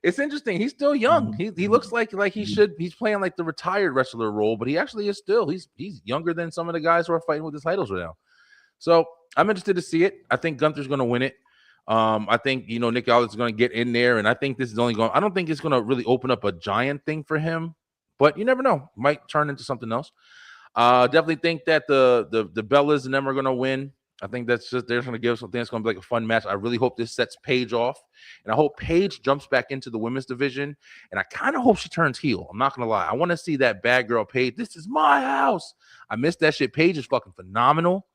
it's interesting. He's still young. He looks like he's playing like the retired wrestler role, but he actually is still. He's younger than some of the guys who are fighting with the titles right now. So I'm interested to see it. I think Gunther's going to win it. I think Nick Aldis is going to get in there, and I think this is only going. I don't think it's going to really open up a giant thing for him, but you never know. Might turn into something else. Definitely think that the Bellas and them are going to win. I think they're going to give something that's going to be like a fun match. I really hope this sets Paige off, and I hope Paige jumps back into the women's division, and I kind of hope she turns heel. I'm not going to lie. I want to see that bad girl Paige. This is my house. I missed that shit. Paige is fucking phenomenal,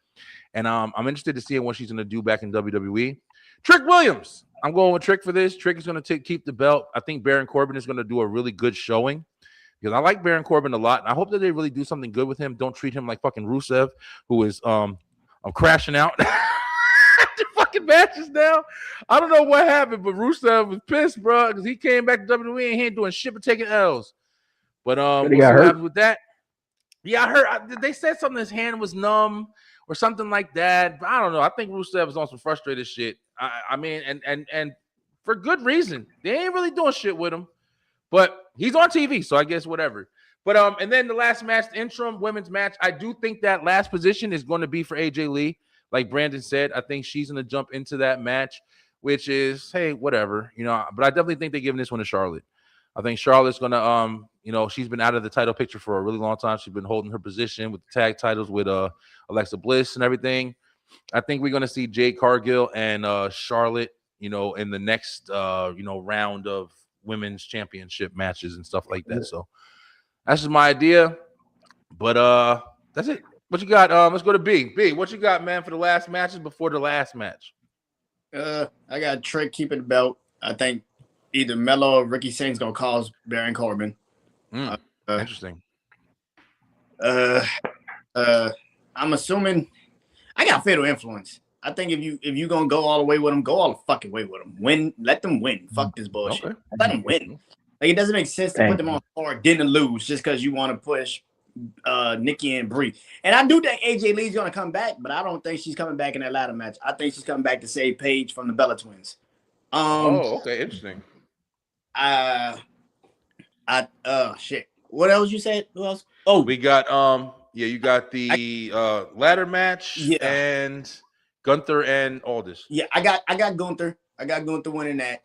and I'm interested to see what she's going to do back in WWE. Trick Williams. I'm going with Trick for this. Trick is going to keep the belt. I think Baron Corbin is going to do a really good showing because I like Baron Corbin a lot. And I hope that they really do something good with him. Don't treat him like fucking Rusev, who is I'm crashing out after fucking matches now. I don't know what happened, but Rusev was pissed, bro, because he came back to WWE and he ain't doing shit but taking L's. But we'll see what happens with that. Yeah, I heard they said something. His hand was numb or something like that. But I don't know. I think Rusev was on some frustrated shit. I mean, and for good reason. They ain't really doing shit with him. But he's on TV, so I guess whatever. But and then the last match, the interim women's match, I do think that last position is going to be for AJ Lee. Like Brandon said, I think she's going to jump into that match, which is, hey, whatever, But I definitely think they're giving this one to Charlotte. I think Charlotte's going to, she's been out of the title picture for a really long time. She's been holding her position with the tag titles with Alexa Bliss and everything. I think we're going to see Jade Cargill and Charlotte, in the next, round of women's championship matches and stuff like that. So that's just my idea. But that's it. What you got? Let's go to B. B, what you got, man, for the last matches before the last match? I got Trick keeping the belt. I think either Melo or Ricky Saints gonna cause Baron Corbin. Interesting. I'm assuming I got Fatal Influence. I think if you gonna go all the way with them, go all the fucking way with them. Win, let them win. Fuck this bullshit. Okay. Let them win. Like it doesn't make sense to put them on hard, then lose just because you want to push Nikki and Brie. And I do think AJ Lee's gonna come back, but I don't think she's coming back in that ladder match. I think she's coming back to save Paige from the Bella Twins. Okay, interesting. Shit. What else you said? Who else? Oh, we got you got the ladder match and Gunther and Aldis. Yeah, I got Gunther. I got Gunther winning that.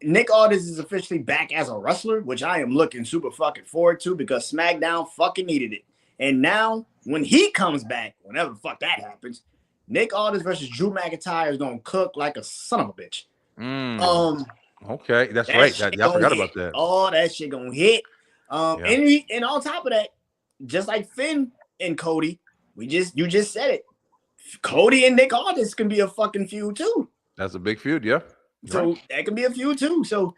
Nick Aldis is officially back as a wrestler, which I am looking super fucking forward to because SmackDown fucking needed it. And now when he comes back, whenever the fuck that happens, Nick Aldis versus Drew McIntyre is gonna cook like a son of a bitch. Okay, that's right. I forgot about that. Oh, that shit gonna hit. And on top of that, just like Finn and Cody, you just said it. Cody and Nick Aldis can be a fucking feud too. That's a big feud, yeah. So that can be a feud too. So,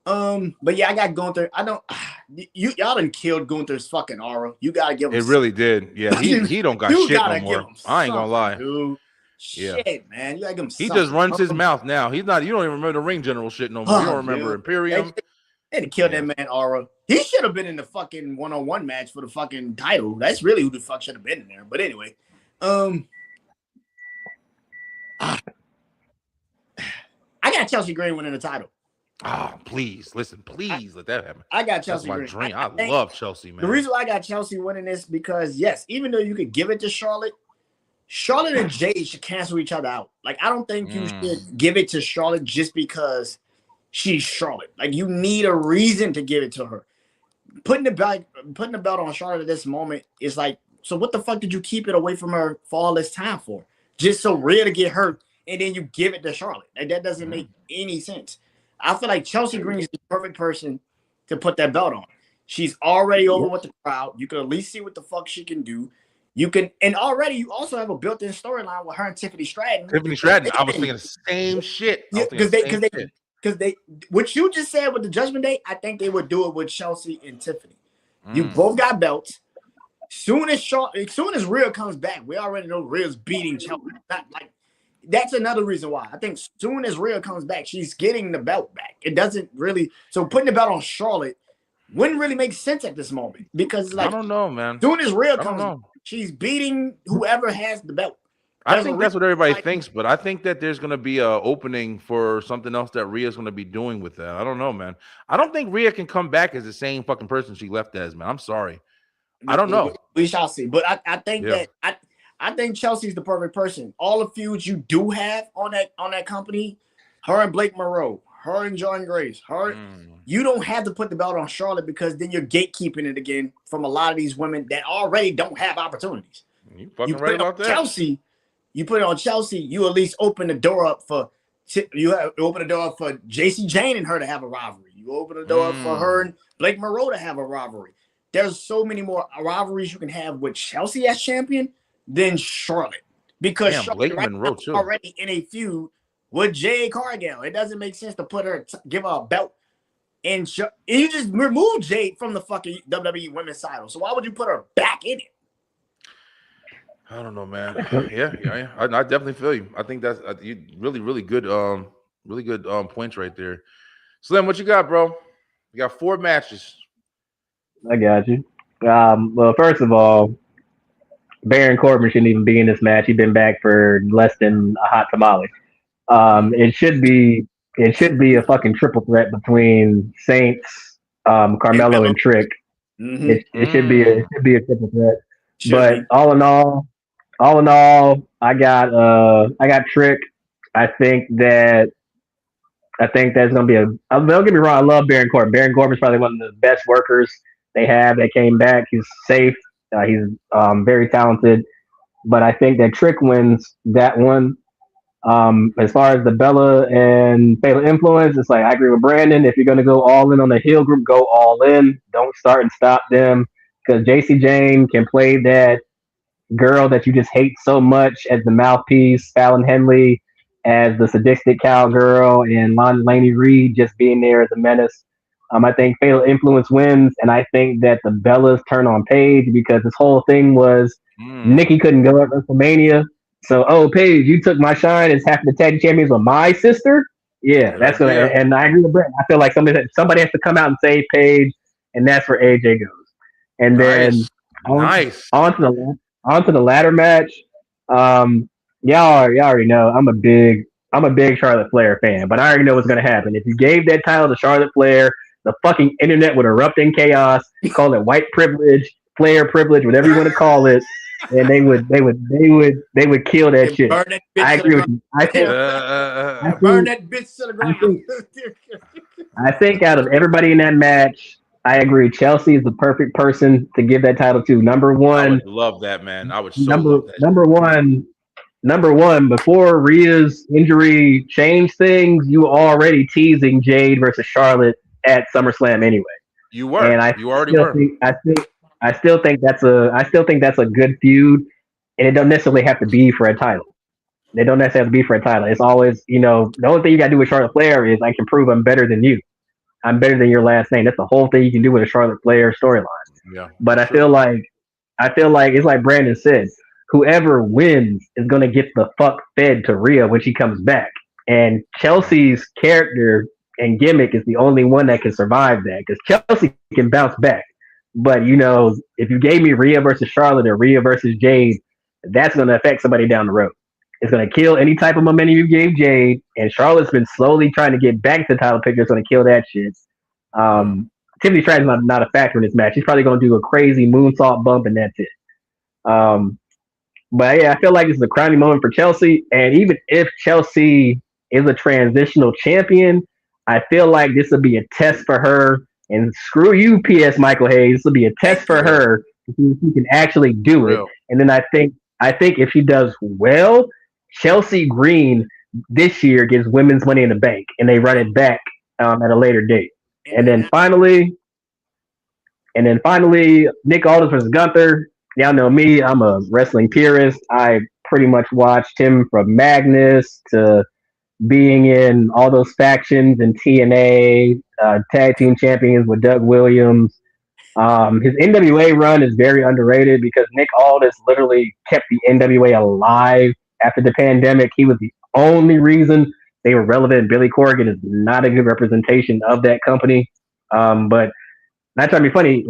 but yeah, I got Gunther. I don't. Y'all done killed Gunther's fucking aura. You gotta give him. It really did. Yeah, he don't got shit no more. I ain't gonna lie. Dude. Shit, man. You gotta give him. He just runs his mouth now. He's not. You don't even remember the ring general shit no more. You don't remember Imperium. They had to kill that man aura. He should have been in the fucking one-on-one match for the fucking title. That's really who the fuck should have been in there. But anyway, I got Chelsea Green winning the title. Oh, please. Listen, please let that happen. I got Chelsea Green. That's my dream. I love Chelsea, man. The reason why I got Chelsea winning this because, yes, even though you could give it to Charlotte and Jade should cancel each other out. Like, I don't think you should give it to Charlotte just because she's Charlotte. Like, you need a reason to give it to her. Putting the belt on Charlotte at this moment is like, so what the fuck did you keep it away from her for all this time for? Just so Rhea to get hurt, and then you give it to Charlotte. Like, that doesn't make any sense. I feel like Chelsea Green is the perfect person to put that belt on. She's already over with the crowd. You can at least see what the fuck she can do. You can, and already you also have a built-in storyline with her and Tiffany Stratton. I was thinking the same shit. Because they, what you just said with the Judgment Day, I think they would do it with Chelsea and Tiffany. You both got belts. Soon as Rhea comes back, we already know Rhea's beating Chelsea. That's another reason why. I think soon as Rhea comes back, she's getting the belt back. It doesn't really. So putting the belt on Charlotte wouldn't really make sense at this moment because, like, I don't know, man. Soon as Rhea comes back, she's beating whoever has the belt. I think that's what everybody thinks, but I think that there's going to be an opening for something else that Rhea's going to be doing with that. I don't know, man. I don't think Rhea can come back as the same fucking person she left as, man. I'm sorry. I don't know. We shall see. But I think that I think Chelsea's the perfect person. All the feuds you do have on that company, her and Blake Monroe, her and Jordan Grace, you don't have to put the belt on Charlotte because then you're gatekeeping it again from a lot of these women that already don't have opportunities. You fucking right about that. Chelsea, you put it on Chelsea, you at least open the door up for JC Jane and her to have a rivalry. You open the door up for her and Blake Monroe to have a rivalry. There's so many more rivalries you can have with Chelsea as champion than Charlotte. Because Charlotte Blake Monroe too. Already in a feud with Jade Cargill. It doesn't make sense to put her, give her a belt. And you just remove Jade from the fucking WWE Women's title. So why would you put her back in it? I don't know, man. Yeah. I definitely feel you. I think that's really good points right there. Slim, what you got, bro? You got 4 matches. I got you. Well, first of all, Baron Corbin shouldn't even be in this match. He's been back for less than a hot tamale. It should be a fucking triple threat between Saints, Carmelo, and Trick. Mm-hmm. It should be a triple threat. But all in all, I got Trick. I think that's gonna be don't get me wrong, I love Baron Corbin. Baron Corbin's probably one of the best workers they have that came back. He's safe. He's very talented. But I think that Trick wins that one. As far as the Bella and Fatal Influence, it's like I agree with Brandon. If you're gonna go all in on the heel group, go all in. Don't start and stop them. Because JC Jane can play that girl that you just hate so much as the mouthpiece, Fallon Henley as the sadistic cowgirl, and Laney Reed just being there as a menace. I think Fatal Influence wins, and I think that the Bellas turn on Paige because this whole thing was Nikki couldn't go at WrestleMania. So, Paige, you took my shine as half the tag champions with my sister? Yeah, that's gonna. Yeah. And I agree with Brett. I feel like somebody has to come out and save Paige, and that's where AJ goes. And then onto the ladder match. Y'all already know I'm a big Charlotte Flair fan, but I already know what's gonna happen. If you gave that title to Charlotte Flair, the fucking internet would erupt in chaos. Call it white privilege, Flair privilege, whatever you want to call it, and they would kill that shit. I agree with you. Burn that bitch to the ground. I think out of everybody in that match, I agree. Chelsea is the perfect person to give that title to. Number one, I would love that, man. I would love that. Number one, before Rhea's injury changed things, you were already teasing Jade versus Charlotte at SummerSlam anyway. You were. And you already were. I still think that's a good feud, and it don't necessarily have to be for a title. They don't necessarily have to be for a title. It's always, the only thing you got to do with Charlotte Flair is I can prove I'm better than you. I'm better than your last name. That's the whole thing you can do with a Charlotte Flair storyline. Yeah. But I feel like it's like Brandon said, whoever wins is gonna get the fuck fed to Rhea when she comes back. And Chelsea's character and gimmick is the only one that can survive that because Chelsea can bounce back. But if you gave me Rhea versus Charlotte or Rhea versus Jade, that's gonna affect somebody down the road. It's going to kill any type of momentum you gave Jade, and Charlotte's been slowly trying to get back to the title picture. It's going to kill that shit. Tiffany Stratton's not a factor in this match. She's probably going to do a crazy moonsault bump, and that's it. But yeah, I feel like this is a crowning moment for Chelsea, and even if Chelsea is a transitional champion, I feel like this will be a test for her. And screw you, P.S. Michael Hayes. This will be a test for her to see if she can actually do it. And then I think if she does well, Chelsea Green this year gives women's Money in the Bank, and they run it back at a later date. And then finally, Nick Aldis versus Gunther. Y'all know me; I'm a wrestling purist. I pretty much watched him from Magnus to being in all those factions in TNA, tag team champions with Doug Williams. His NWA run is very underrated because Nick Aldis literally kept the NWA alive after the pandemic. He was the only reason they were relevant. Billy Corgan is not a good representation of that company. But not trying to be funny,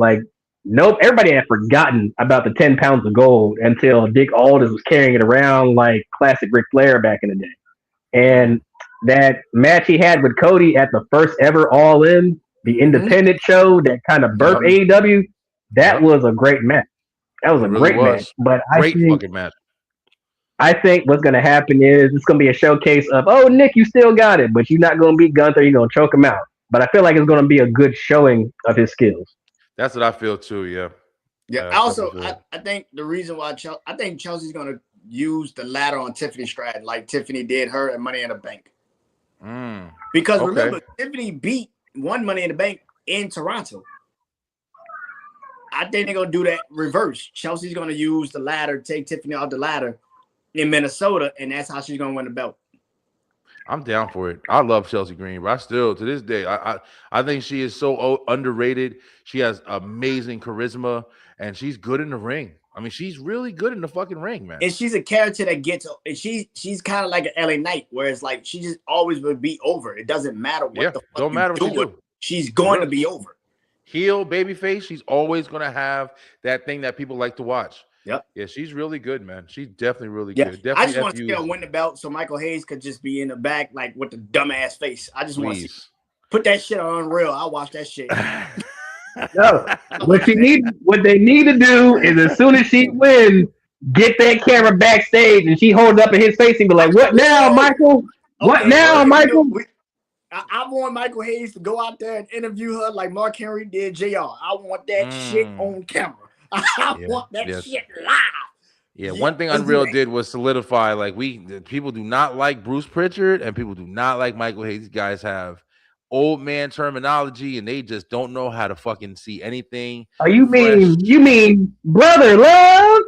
everybody had forgotten about the 10 pounds of gold until Dick Aldis was carrying it around like classic Ric Flair back in the day. And that match he had with Cody at the first ever All In, the independent show that kind of birthed AEW, that was a great match. That was a great match. But I think I think what's going to happen is it's going to be a showcase of, oh, Nick, you still got it, but you're not going to beat Gunther. You're going to choke him out. But I feel like it's going to be a good showing of his skills. That's what I feel too. Yeah. Yeah. Also, I think the reason why I think Chelsea's going to use the ladder on Tiffany Stratton like Tiffany did her at Money in the Bank. Because remember, Tiffany won Money in the Bank in Toronto. I think they're going to do that reverse. Chelsea's going to use the ladder, take Tiffany off the ladder in Minnesota, and that's how she's going to win the belt. I'm down for it. I love Chelsea Green, but I still, to this day, I think she is so underrated. She has amazing charisma, and she's good in the ring. I mean, she's really good in the fucking ring, man. And she's a character that gets, and she's kind of like an LA Knight, where it's like she just always will be over. It doesn't matter what the fuck don't matter what you do. She's going to be over. Heel, babyface, she's always going to have that thing that people like to watch. Yep. Yeah, she's really good, man. She's definitely really good. Definitely I just want to see her win the belt so Michael Hayes could just be in the back like with the dumbass face. I just want to put that shit on Unreal. I'll watch that shit. No, what they need to do is as soon as she wins, get that camera backstage and she hold it up in his face and be like, "What now, Michael? What now, Michael?" I want Michael Hayes to go out there and interview her like Mark Henry did JR. I want that shit on camera. I want that shit live. Yeah, one thing Unreal did was solidify, like, people do not like Bruce Pritchard and people do not like Michael Hayes. These guys have old man terminology and they just don't know how to fucking see anything. Oh, you mean brother love?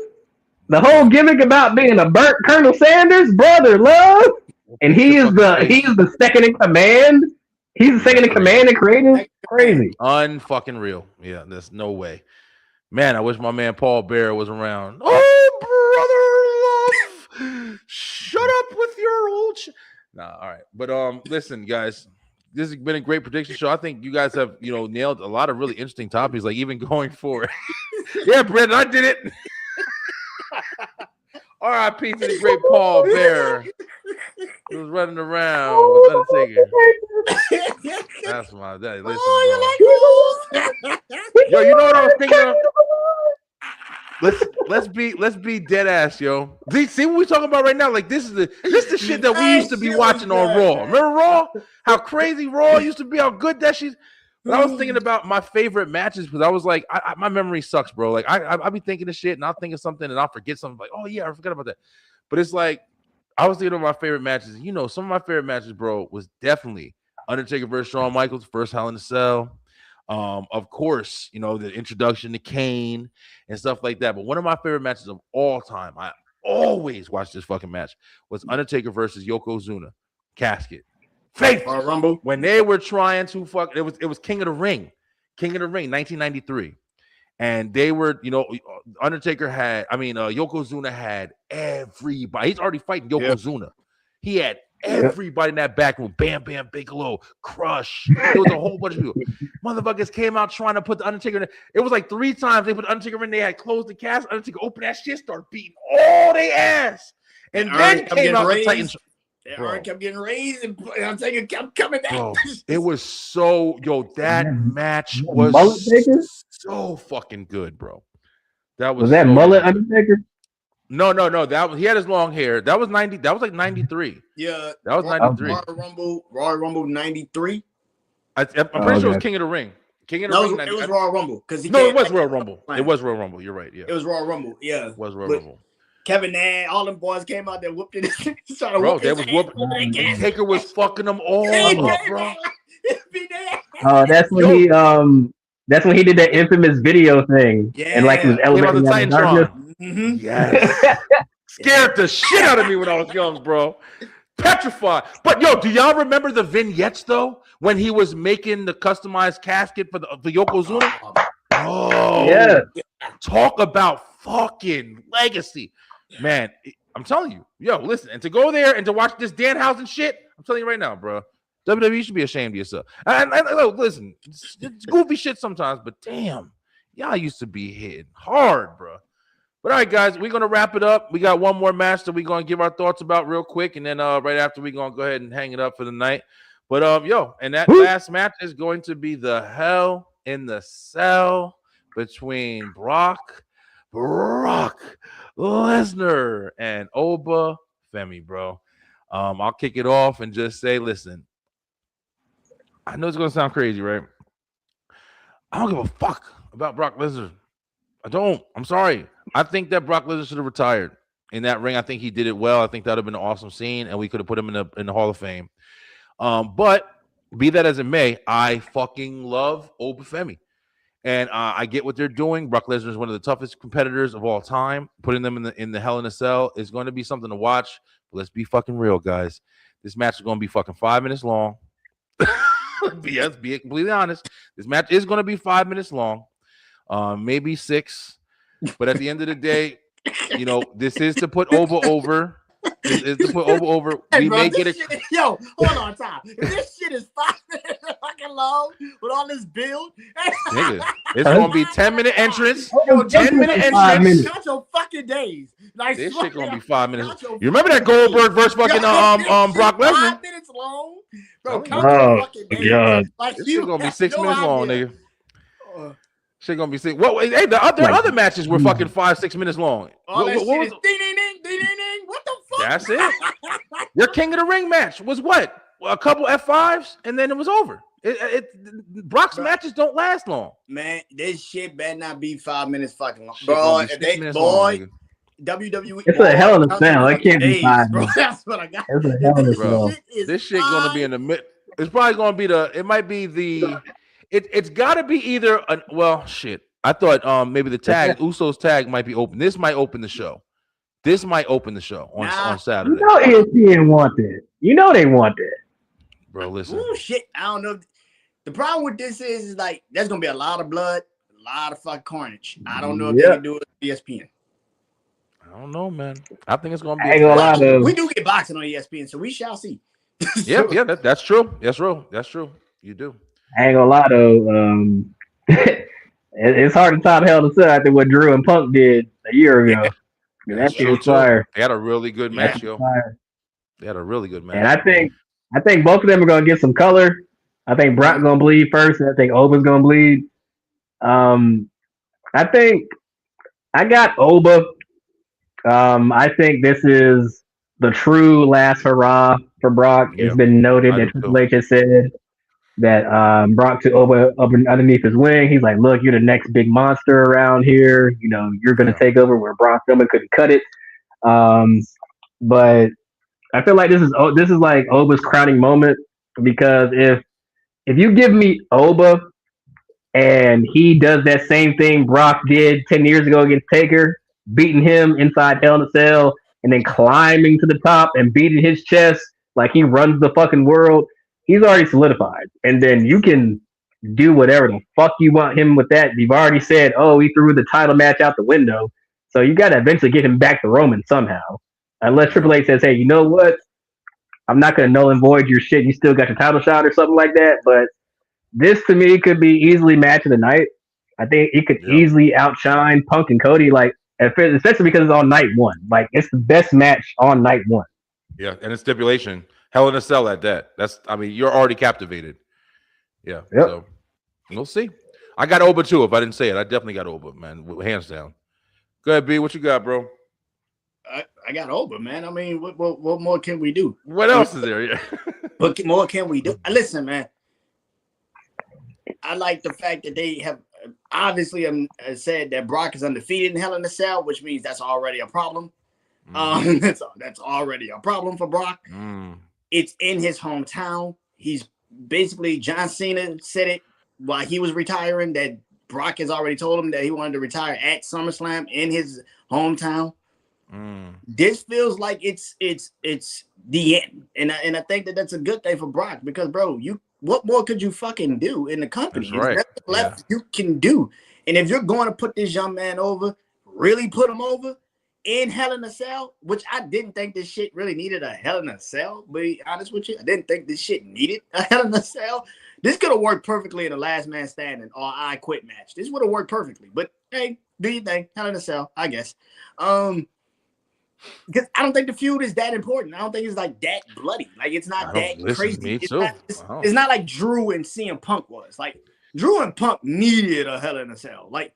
The whole gimmick about being a burnt Colonel Sanders, brother love, and he is the second in command. He's the second in command and creative. Crazy, unfucking real. Yeah, there's no way. Man, I wish my man Paul Bearer was around. Oh, brother love, shut up with your old Nah, all right. But listen, guys, this has been a great prediction show. I think you guys have, nailed a lot of really interesting topics, like even going forward. Yeah, Brandon, I did it. R.I.P. to the great Paul Bearer. He was running around with Undertaker. That's my daddy. Listen, yo, you know what I was thinking of? Let's be dead ass, yo. See what we're talking about right now? Like this is the shit that we used to be watching on Raw. Remember Raw? How crazy Raw used to be, how good that shit. But I was thinking about my favorite matches because I was like, my memory sucks, bro. Like I be thinking of shit and I'll think of something and I'll forget something. Like, oh yeah, I forgot about that. But it's like I was thinking of my favorite matches. Some of my favorite matches, bro, was definitely Undertaker versus Shawn Michaels, first Hell in a Cell. Of course, the introduction to Kane and stuff like that. But one of my favorite matches of all time, I always watch this fucking match, was Undertaker versus Yokozuna casket. Faithful Rumble. When they were trying to fuck, it was King of the Ring, 1993. And they were, Yokozuna had everybody. He's already fighting Yokozuna. Yep. He had everybody in that back room. Bam Bam Bigelow, Crush. There was a whole bunch of people. Motherfuckers came out trying to put the Undertaker in. It was like 3 times they put the Undertaker in. They had closed the cast. Undertaker opened that shit, started beating all they ass. And then came out the Titans. Aaron kept getting raised, and Undertaker kept coming back. Bro, it was so, that match was so fucking good, bro. That was that so mullet good. Undertaker? No. That was, he had his long hair. That was 90. That was like 93. Yeah, that was 93. Royal Rumble 93. I'm pretty sure it was King of the Ring. King of the Ring. It was Royal Rumble because it was Royal Rumble. It was Royal Rumble. You're right. Yeah, it was Royal Rumble. Yeah, it was Royal Rumble. Kevin Nash, all them boys came out there, whooped it. Bro, they was whooping. Taker was fucking them all up, bro. That's when he did that infamous video thing, and like he was elevating the darkness. Mm-hmm. Yes. Scared the shit out of me when I was young, bro. Petrified. But yo, do y'all remember the vignettes though when he was making the customized casket for Yokozuna? Oh yeah. Talk about fucking legacy. Man, I'm telling you, yo, listen, and to go there and to watch this Danhausen shit, I'm telling you right now, bro, WWE should be ashamed of yourself. And listen, it's goofy shit sometimes, but damn, y'all used to be hitting hard, bro. But all right, guys, we're gonna wrap it up. We got one more match that we're gonna give our thoughts about real quick, and then right after we're gonna go ahead and hang it up for the night. But and that last match is going to be the Hell in the Cell between Brock Lesnar and Oba Femi, bro. I'll kick it off and just say, listen, I know it's gonna sound crazy, right? I don't give a fuck about Brock Lesnar. I don't. I'm sorry. I think that Brock Lesnar should have retired in that ring. I think he did it well. I think that would have been an awesome scene, and we could have put him in the Hall of Fame. But be that as it may, I fucking love Oba Femi. And I get what they're doing. Brock Lesnar is one of the toughest competitors of all time. Putting them in the Hell in a Cell is going to be something to watch. But let's be fucking real, guys. This match is going to be fucking 5 minutes long. Yes, be completely honest. This match is going to be 5 minutes long, maybe 6. But at the end of the day, you know, this is to put Oba over. This is to put Oba over. Hey, We bro, may this get it. shit, yo, hold on, time. If this shit is 5 minutes fucking long with all this build, Nigga, it's gonna be 10-minute entrance. Yo, 10-minute 5 entrance. minutes. count your fucking days. Like, This swear shit gonna be to 5 God, minutes. count your You remember that fucking Goldberg days. versus fucking Yo, Brock this shit Lesnar? 5 minutes long, bro. Telling Count you. your Oh, fucking days. God. Like, This you shit gonna be have 6 no minutes long, idea. nigga. Shit gonna be 6. Well, hey, the other matches were fucking 5-6 minutes long. All that What shit was is ding, ding, ding, ding, ding, ding. What the fuck? That's it. Your King of the Ring match was what? A couple F5s, and then it was over. Brock's Bro. matches don't last long. Man, this shit better not be 5 minutes fucking long. Shit Bro, gonna be if 6 they, minutes long, boy, nigga. WWE. It's a hell of a count your cell. It fucking can't be days, 5 bro. minutes. That's what I got. It's a hell of a This cell. shit is This shit gonna be in the mid. It's probably gonna be it might be the. It's gotta be either well, shit. I thought maybe the Usos tag might be open. This might open the show. This might open the show on You Saturday. know ESPN want that. You know they want that. Bro, listen. Ooh, shit. I don't know. The problem with this is like there's gonna be a lot of blood, a lot of fucking carnage. I don't know if they can do it with ESPN. I don't know, man. I think it's gonna be. I ain't gonna lie though. We do get boxing on ESPN, so we shall see. Yeah, that's true. That's true. That's true. You do. I ain't gonna lie though. It's hard to top Hell in a Cell after what Drew and Punk did a year ago. Yeah, That that's shit true was fire. too. They had a really good match, yo. Fire. They had a really good match. And I think both of them are gonna get some color. I think Brock's gonna bleed first, and I think Oba's gonna bleed. I think I got Oba. I think this is the true last hurrah for Brock. Yeah, It's been noted I that do Triple too. H has said that Brock took Oba up underneath his wing. He's like, look, you're the next big monster around here. You know, you're gonna take over where Braun Strowman couldn't cut it. But I feel like this is like Oba's crowning moment, because if you give me Oba and he does that same thing Brock did 10 years ago against Taker, beating him inside Hell in a Cell and then climbing to the top and beating his chest like he runs the fucking world, he's already solidified. And then you can do whatever the fuck you want him with that. You've already said, oh, he threw the title match out the window. So you got to eventually get him back to Roman somehow. Unless Triple H says, hey, you know what? I'm not going to null and void your shit. You still got your title shot or something like that. But this, to me, could be easily match of the night. I think it could easily outshine Punk and Cody, like, especially because it's on night one. Like, it's the best match on night one. Yeah, and it's stipulation. Hell in a Cell at that. You're already captivated. Yeah. Yep. So we'll see. I got Oba too. If I didn't say it, I definitely got Oba, man. Hands down. Go ahead, B. What you got, bro? I got Oba, man. I mean, what more can we do? What else is there? Yeah. What more can we do? Listen, man. I like the fact that they have obviously said that Brock is undefeated in Hell in a Cell, which means that's already a problem. That's already a problem for Brock. It's in his hometown. He's basically, John Cena said it while he was retiring, that Brock has already told him that he wanted to retire at SummerSlam in his hometown. This feels like it's the end, and I think that's a good thing for Brock, because bro, what more could you fucking do in the company? That's right. There's nothing left you can do. And if you're going to put this young man over, really put him over in Hell in a Cell, which I didn't think this shit really needed a Hell in a Cell, to be honest with you. I didn't think this shit needed a Hell in a Cell. This could have worked perfectly in a Last Man Standing or I Quit match. This would have worked perfectly. But hey, do your thing. Hell in a Cell, I guess. Because I don't think the feud is that important. I don't think it's like that bloody. Like, it's not that crazy. Me It's too. not, it's not like Drew and CM Punk was. Like, Drew and Punk needed a Hell in a Cell. Like,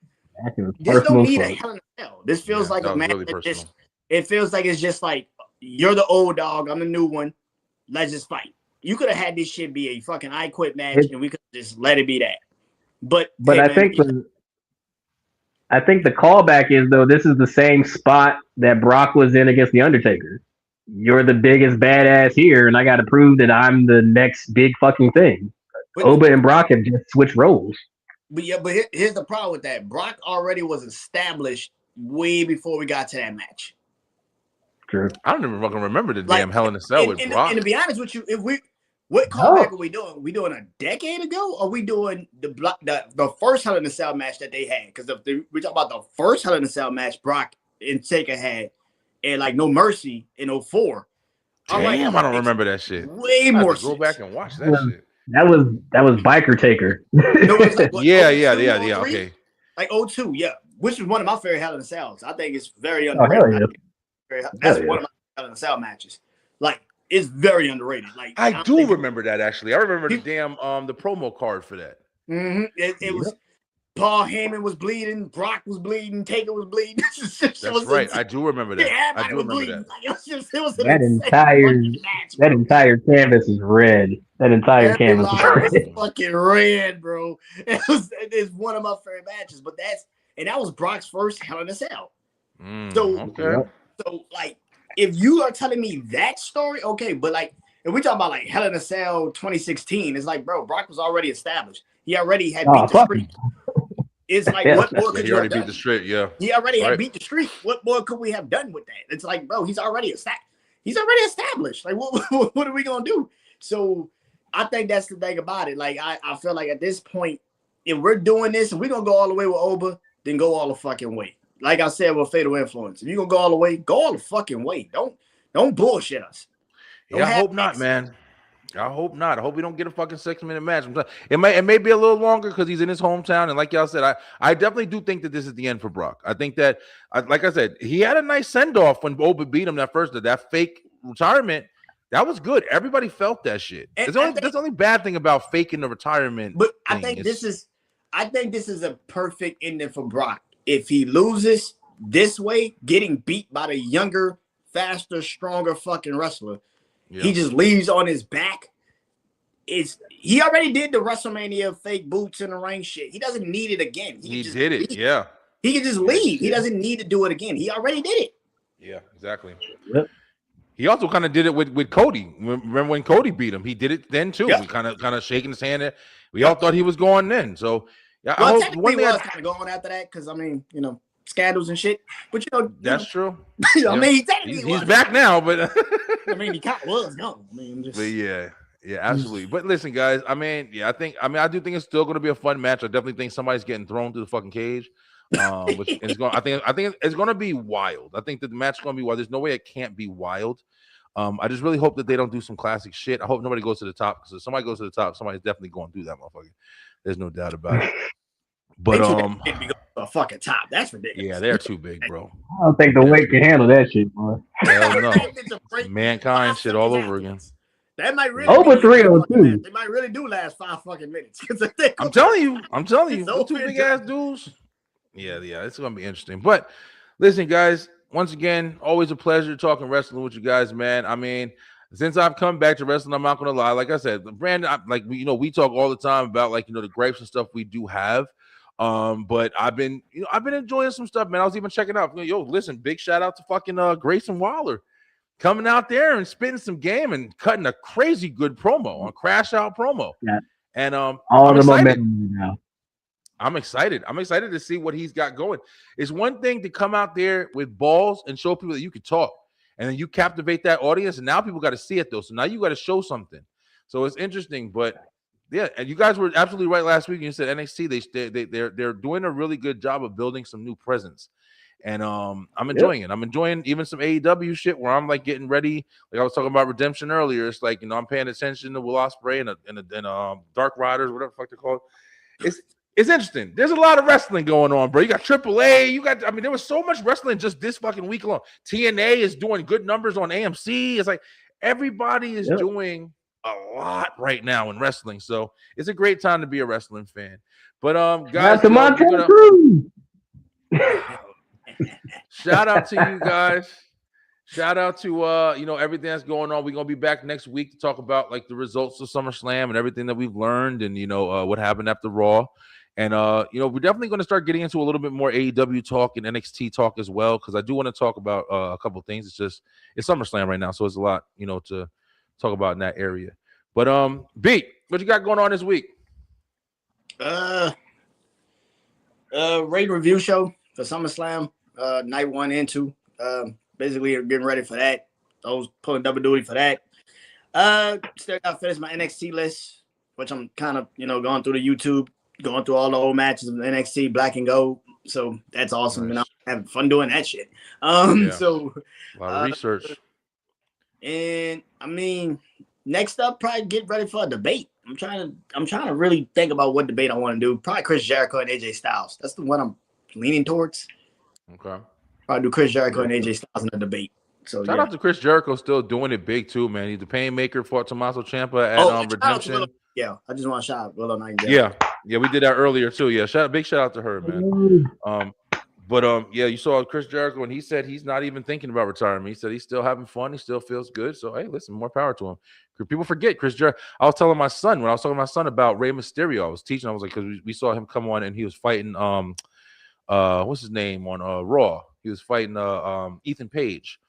this don't need a Hell in a Cell. This feels like a match really that personal. it feels like it's just like you're the old dog, I'm the new one. Let's just fight. You could have had this shit be a fucking I Quit match, and we could just let it be that. But hey, I think the callback is though this is the same spot that Brock was in against the Undertaker. You're the biggest badass here, and I got to prove that I'm the next big fucking thing. Oba and Brock have just switched roles. But here's the problem with that. Brock already was established way before we got to that match. True. I don't even fucking remember the damn Hell in a Cell with Brock. And to be honest with you, what callback are we doing? We doing a decade ago, or we doing the first Hell in a Cell match that they had? Because we talk about the first Hell in a Cell match Brock and Taker had, and like No Mercy in 04. Damn, I don't remember that shit. Way more. Go back and watch that shit. That was Biker Taker. No, it was like, what, yeah. 02, Okay. Like 02, yeah. Which was one of my favorite Hell in a Cells. I think it's very underrated. That's one of my Hell in a Cell matches. Like, it's very underrated. Like I do remember that actually. I remember the damn the promo card for that. Mm-hmm. It was Paul Heyman was bleeding, Brock was bleeding, Taker was bleeding. That's right. I do remember that. Yeah, I do remember that. Like, it was that entire canvas is red. That entire canvas is red. Fucking red, bro. It's one of my favorite matches, but that was Brock's first Hell in a Cell. So like, if you are telling me that story, okay, but like, if we talk about like Hell in a Cell 2016, it's like, bro, Brock was already established. He already had beat the streak. It's like, what more could you have done? He already beat the streak, yeah. He already had beat the streak. What more could we have done with that? It's like, bro, he's already established. Like, what are we gonna do? So I think that's the thing about it. Like, I feel like at this point, if we're doing this and we're gonna go all the way with Oba, then go all the fucking way. Like I said with Fatal Influence, if you're gonna go all the way, go all the fucking way. Don't bullshit us. I hope not, man. I hope not. I hope we don't get a fucking 6-minute match. It may be a little longer because he's in his hometown, and like y'all said, I definitely do think that this is the end for Brock. I think that, like I said, he had a nice send off when Oba beat him that fake retirement. That was good. Everybody felt that shit. That's the only bad thing about faking the retirement. But I think this is a perfect ending for Brock. If he loses this way, getting beat by the younger, faster, stronger fucking wrestler, he just leaves on his back. He already did the WrestleMania fake boots in the ring shit. He doesn't need it again. He did it. Yeah. He can just leave. He doesn't need to do it again. He already did it. Yeah, exactly. Yep. He also kind of did it with Cody. Remember when Cody beat him? He did it then too. Yep. He kind of shaking his hand there. We all thought he was going then. So yeah, well, I hope one thing was kind of going after that because I mean, scandals and shit. But that's true. I mean, he's back now, but I mean, he kind of was gone. I mean, but yeah, absolutely. But listen, guys, I do think it's still going to be a fun match. I definitely think somebody's getting thrown through the fucking cage. I think it's going to be wild. I think that the match is going to be wild. There's no way it can't be wild. I just really hope that they don't do some classic shit. I hope nobody goes to the top because if somebody goes to the top, somebody's definitely going to do that, motherfucker. There's no doubt about it. But a fucking top. That's ridiculous. Yeah, they're too big, bro. I don't think the weight can handle that shit, boy. Hell no. Mankind shit all over again. That might really over 302. They might really do last 5 fucking minutes. I'm telling you, those two big ass dudes. Yeah, it's gonna be interesting. But listen, guys, once again, always a pleasure talking wrestling with you guys, man. I mean, since I've come back to wrestling, I'm not gonna lie. Like I said, Brandon, we talk all the time about the gripes and stuff we do have. But I've been enjoying some stuff, man. I was even checking out. Listen, big shout out to fucking Grayson Waller coming out there and spitting some game and cutting a crazy good promo on Crash Out promo. Yeah. And all the momentum now. I'm excited. I'm excited to see what he's got going. It's one thing to come out there with balls and show people that you can talk, and then you captivate that audience, and now people got to see it though. So now you got to show something. So it's interesting, but yeah, and you guys were absolutely right last week. You said NXT they're doing a really good job of building some new presence, and I'm enjoying it. I'm enjoying even some AEW shit where I'm like getting ready. Like I was talking about Redemption earlier. It's like I'm paying attention to Will Ospreay and Dark Riders, whatever the fuck they're called. It's interesting. There's a lot of wrestling going on, bro. You got AAA. There was so much wrestling just this fucking week alone. TNA is doing good numbers on AMC. It's like everybody is doing a lot right now in wrestling. So it's a great time to be a wrestling fan. But guys, Shout out to you guys. Shout out to everything that's going on. We're gonna be back next week to talk about like the results of SummerSlam and everything that we've learned and what happened after Raw. And we're definitely gonna start getting into a little bit more AEW talk and NXT talk as well, because I do want to talk about a couple of things. It's SummerSlam right now, so it's a lot, to talk about in that area. But B, what you got going on this week? Raid review show for SummerSlam, night 1 and 2. Basically getting ready for that. I was pulling double duty for that. Still got to finish my NXT list, which I'm kind of, going through the YouTube, going through all the old matches of NXT Black and Gold. So that's awesome. Nice. And I'm having fun doing that shit. So a lot of research. And I mean, next up, probably get ready for a debate. I'm trying to really think about what debate I want to do. Probably Chris Jericho and AJ Styles. That's the one I'm leaning towards. Okay. Probably do Chris Jericho and AJ Styles in a debate. So shout out to Chris Jericho, still doing it big too, man. He's the Painmaker, fought Tommaso Ciampa at Redemption. Yeah, I just want to shout out Willow Nightingale. Yeah, we did that earlier too. Yeah, big shout out to her, man. You saw Chris Jericho, and he said he's not even thinking about retirement. He said he's still having fun. He still feels good. So hey, listen, more power to him. People forget Chris Jericho. I was telling my son when I was talking to my son about Rey Mysterio. I was teaching. I was like, because we saw him come on, and he was fighting what's his name on Raw. He was fighting Ethan Page.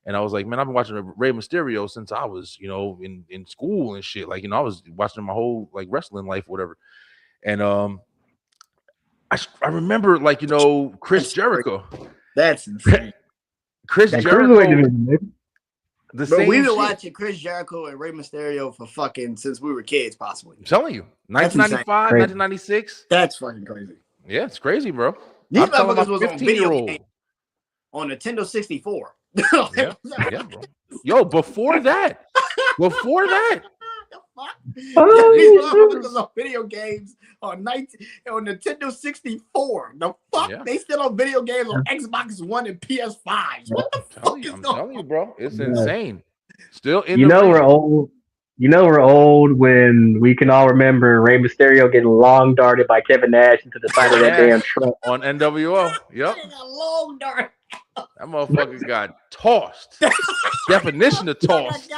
And I was like, man, I've been watching Rey Mysterio since I was, in school and shit. Like, I was watching my whole like wrestling life, or whatever. And I remember Chris Jericho. That's insane. Chris Jericho. We've been watching Chris Jericho and Rey Mysterio for fucking since we were kids, possibly. I'm telling you, 1995, 1996. That's fucking crazy. Yeah, it's crazy, bro. These motherfuckers was on video game on Nintendo 64. yeah, bro. Yo, before that. These motherfuckers was on video games on Nintendo 64. The fuck? Yeah. They still on video games on Xbox One and PS5. What the fuck is going on? I'm telling you, bro. It's insane. Still in we're old. We're old when we can all remember Rey Mysterio getting long darted by Kevin Nash into the side of that damn truck on NWO. Yep. Long dart. That motherfucker got tossed. Definition of tossed.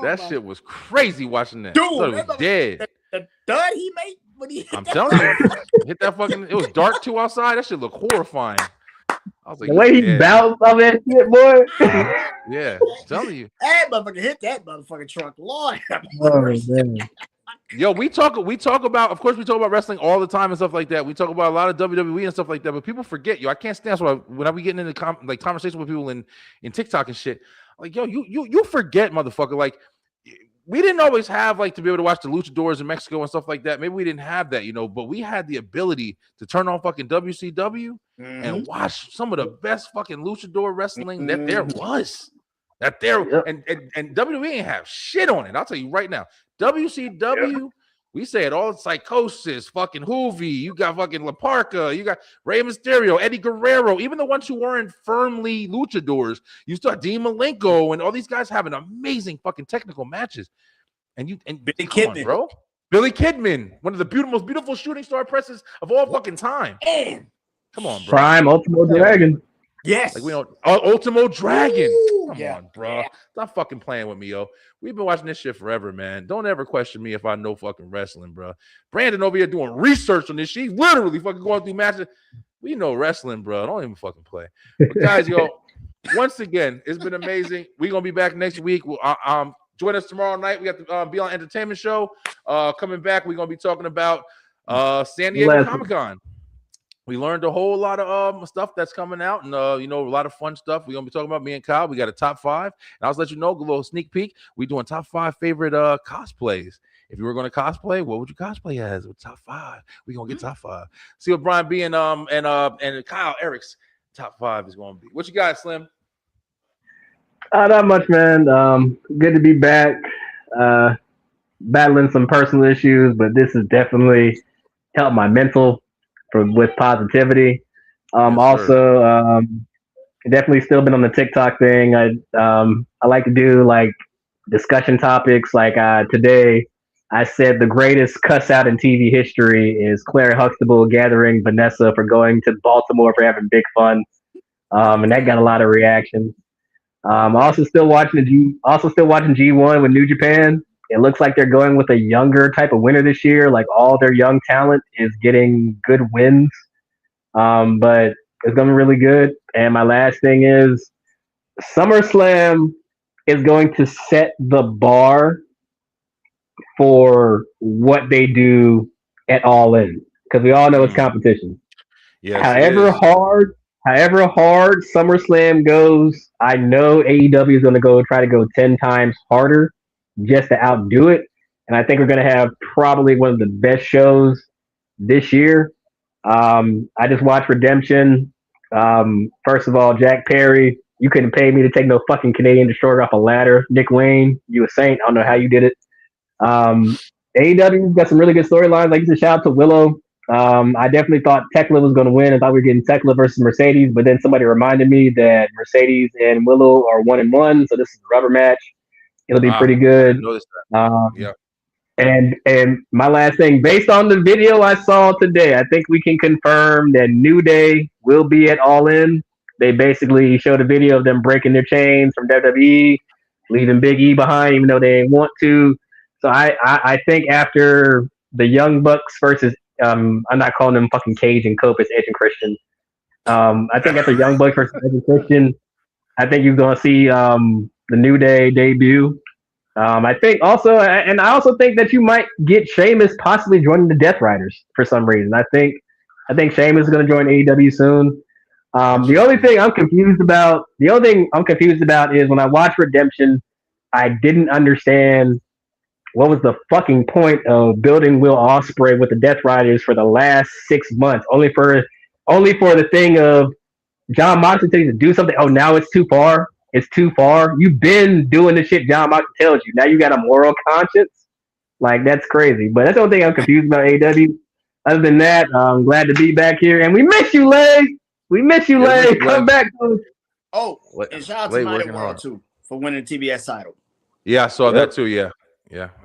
That shit was crazy watching that. Dude, it was dead. The thud he made when he I'm telling you, hit that fucking. It was dark too outside. That shit looked horrifying. I was like, the way he bounced on that shit, boy. Yeah, I'm telling you. That motherfucker hit that motherfucking truck, Lord. Yo, we talk about, of course, we talk about wrestling all the time and stuff like that. We talk about a lot of WWE and stuff like that, but people forget. Yo, I can't stand. So when I be getting into conversation with people in TikTok and shit, like, yo, you forget, motherfucker. Like, we didn't always have to be able to watch the luchadors in Mexico and stuff like that. Maybe we didn't have that, but we had the ability to turn on fucking WCW and watch some of the best fucking luchador wrestling that there was. And WWE ain't have shit on it. I'll tell you right now. WCW, we say it all. Psychosis, fucking Hoovy. You got fucking La Parka. You got Rey Mysterio, Eddie Guerrero. Even the ones who weren't firmly luchadors, you still had Dean Malenko and all these guys having amazing fucking technical matches. And Billy Kidman, bro. Billy Kidman, one of the most beautiful shooting star presses of all fucking time. Come on, bro. Prime Ultimo Dragon. Yes. We don't Ultimo Dragon. Ooh, Come on, bro. Stop fucking playing with me, yo. We've been watching this shit forever, man. Don't ever question me if I know fucking wrestling, bro. Brandon over here doing research on this shit. He's literally fucking going through matches. We know wrestling, bro. Don't even fucking play. But guys, yo, once again, it's been amazing. We're gonna be back next week. Join us tomorrow night. We got the Beyond Entertainment Show coming back. We're gonna be talking about San Diego Comic-Con. We learned a whole lot of stuff that's coming out, and a lot of fun stuff. We're gonna be talking about me and Kyle. We got a top 5, and I'll just let you know, a little sneak peek. We're doing top 5 favorite cosplays. If you were going to cosplay, what would you cosplay as? With top 5, we're gonna get top 5. See what Brian B and Kyle Eric's top 5 is gonna be. What you got, Slim? Not much, man. Good to be back. Battling some personal issues, but this has definitely helped my mental with positivity. Also, definitely still been on the TikTok thing. I like to do discussion topics. Like today, I said the greatest cuss out in TV history is Claire Huxtable gathering Vanessa for going to Baltimore for having big fun, and that got a lot of reactions. Also still watching G1 with New Japan. It looks like they're going with a younger type of winner this year. Like all their young talent is getting good wins, but it's going to be really good. And my last thing is SummerSlam is going to set the bar for what they do at All In, because we all know it's competition. Yes, However it is. hard SummerSlam goes, I know AEW is going to try to go 10 times harder just to outdo it. And I think we're going to have probably one of the best shows this year. I just watched Redemption. First of all, Jack Perry, you couldn't pay me to take no fucking Canadian Destroyer off a ladder. Nick Wayne, you a saint. I don't know how you did it. AEW got some really good storylines. Like you said, shout out to Willow. I definitely thought Tekla was going to win. I thought we were getting Tekla versus Mercedes, but then somebody reminded me that Mercedes and Willow are 1-1, so this is a rubber match. It'll be pretty good. Yeah. And my last thing, based on the video I saw today, I think we can confirm that New Day will be at All In. They basically showed a video of them breaking their chains from WWE, leaving Big E behind, even though they didn't want to. So I think after the Young Bucks versus I'm not calling them fucking Cage and Cope, it's Edge and Christian. I think after Young Bucks versus Edge and Christian, I think you're gonna see the New Day debut. I think also, and I also think that you might get Sheamus possibly joining the Death Riders for some reason. I think Sheamus is going to join AEW soon. The only thing I'm confused about is when I watched Redemption, I didn't understand what was the fucking point of building Will Ospreay with the Death Riders for the last 6 months, only for the thing of John Moxley tells you to do something. Oh, now it's too far. It's too far. You've been doing the shit John Moxley tells you. Now you got a moral conscience. Like, that's crazy. But that's the only thing I'm confused about AEW. Other than that, I'm glad to be back here. And we miss you, Lay. We miss you, Lay. Come back. Oh, and shout out to Mighty World, too, for winning the TBS title. Yeah, I saw that, too. Yeah.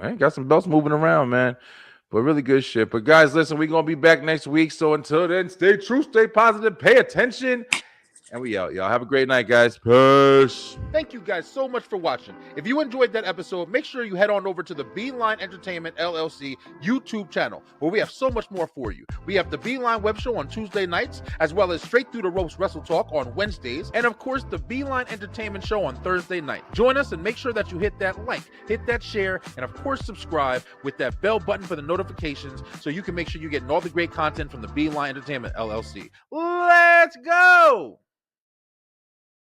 I ain't got some belts moving around, man. But really good shit. But, guys, listen, we're going to be back next week. So, until then, stay true, stay positive, pay attention. And we out, y'all. Have a great night, guys. Peace. Thank you guys so much for watching. If you enjoyed that episode, make sure you head on over to the Beeline Entertainment LLC YouTube channel, where we have so much more for you. We have the Beeline Web Show on Tuesday nights, as well as Straight Through the Ropes Wrestle Talk on Wednesdays, and of course, the Beeline Entertainment Show on Thursday night. Join us and make sure that you hit that like, hit that share, and of course, subscribe with that bell button for the notifications so you can make sure you're getting all the great content from the Beeline Entertainment LLC. Let's go!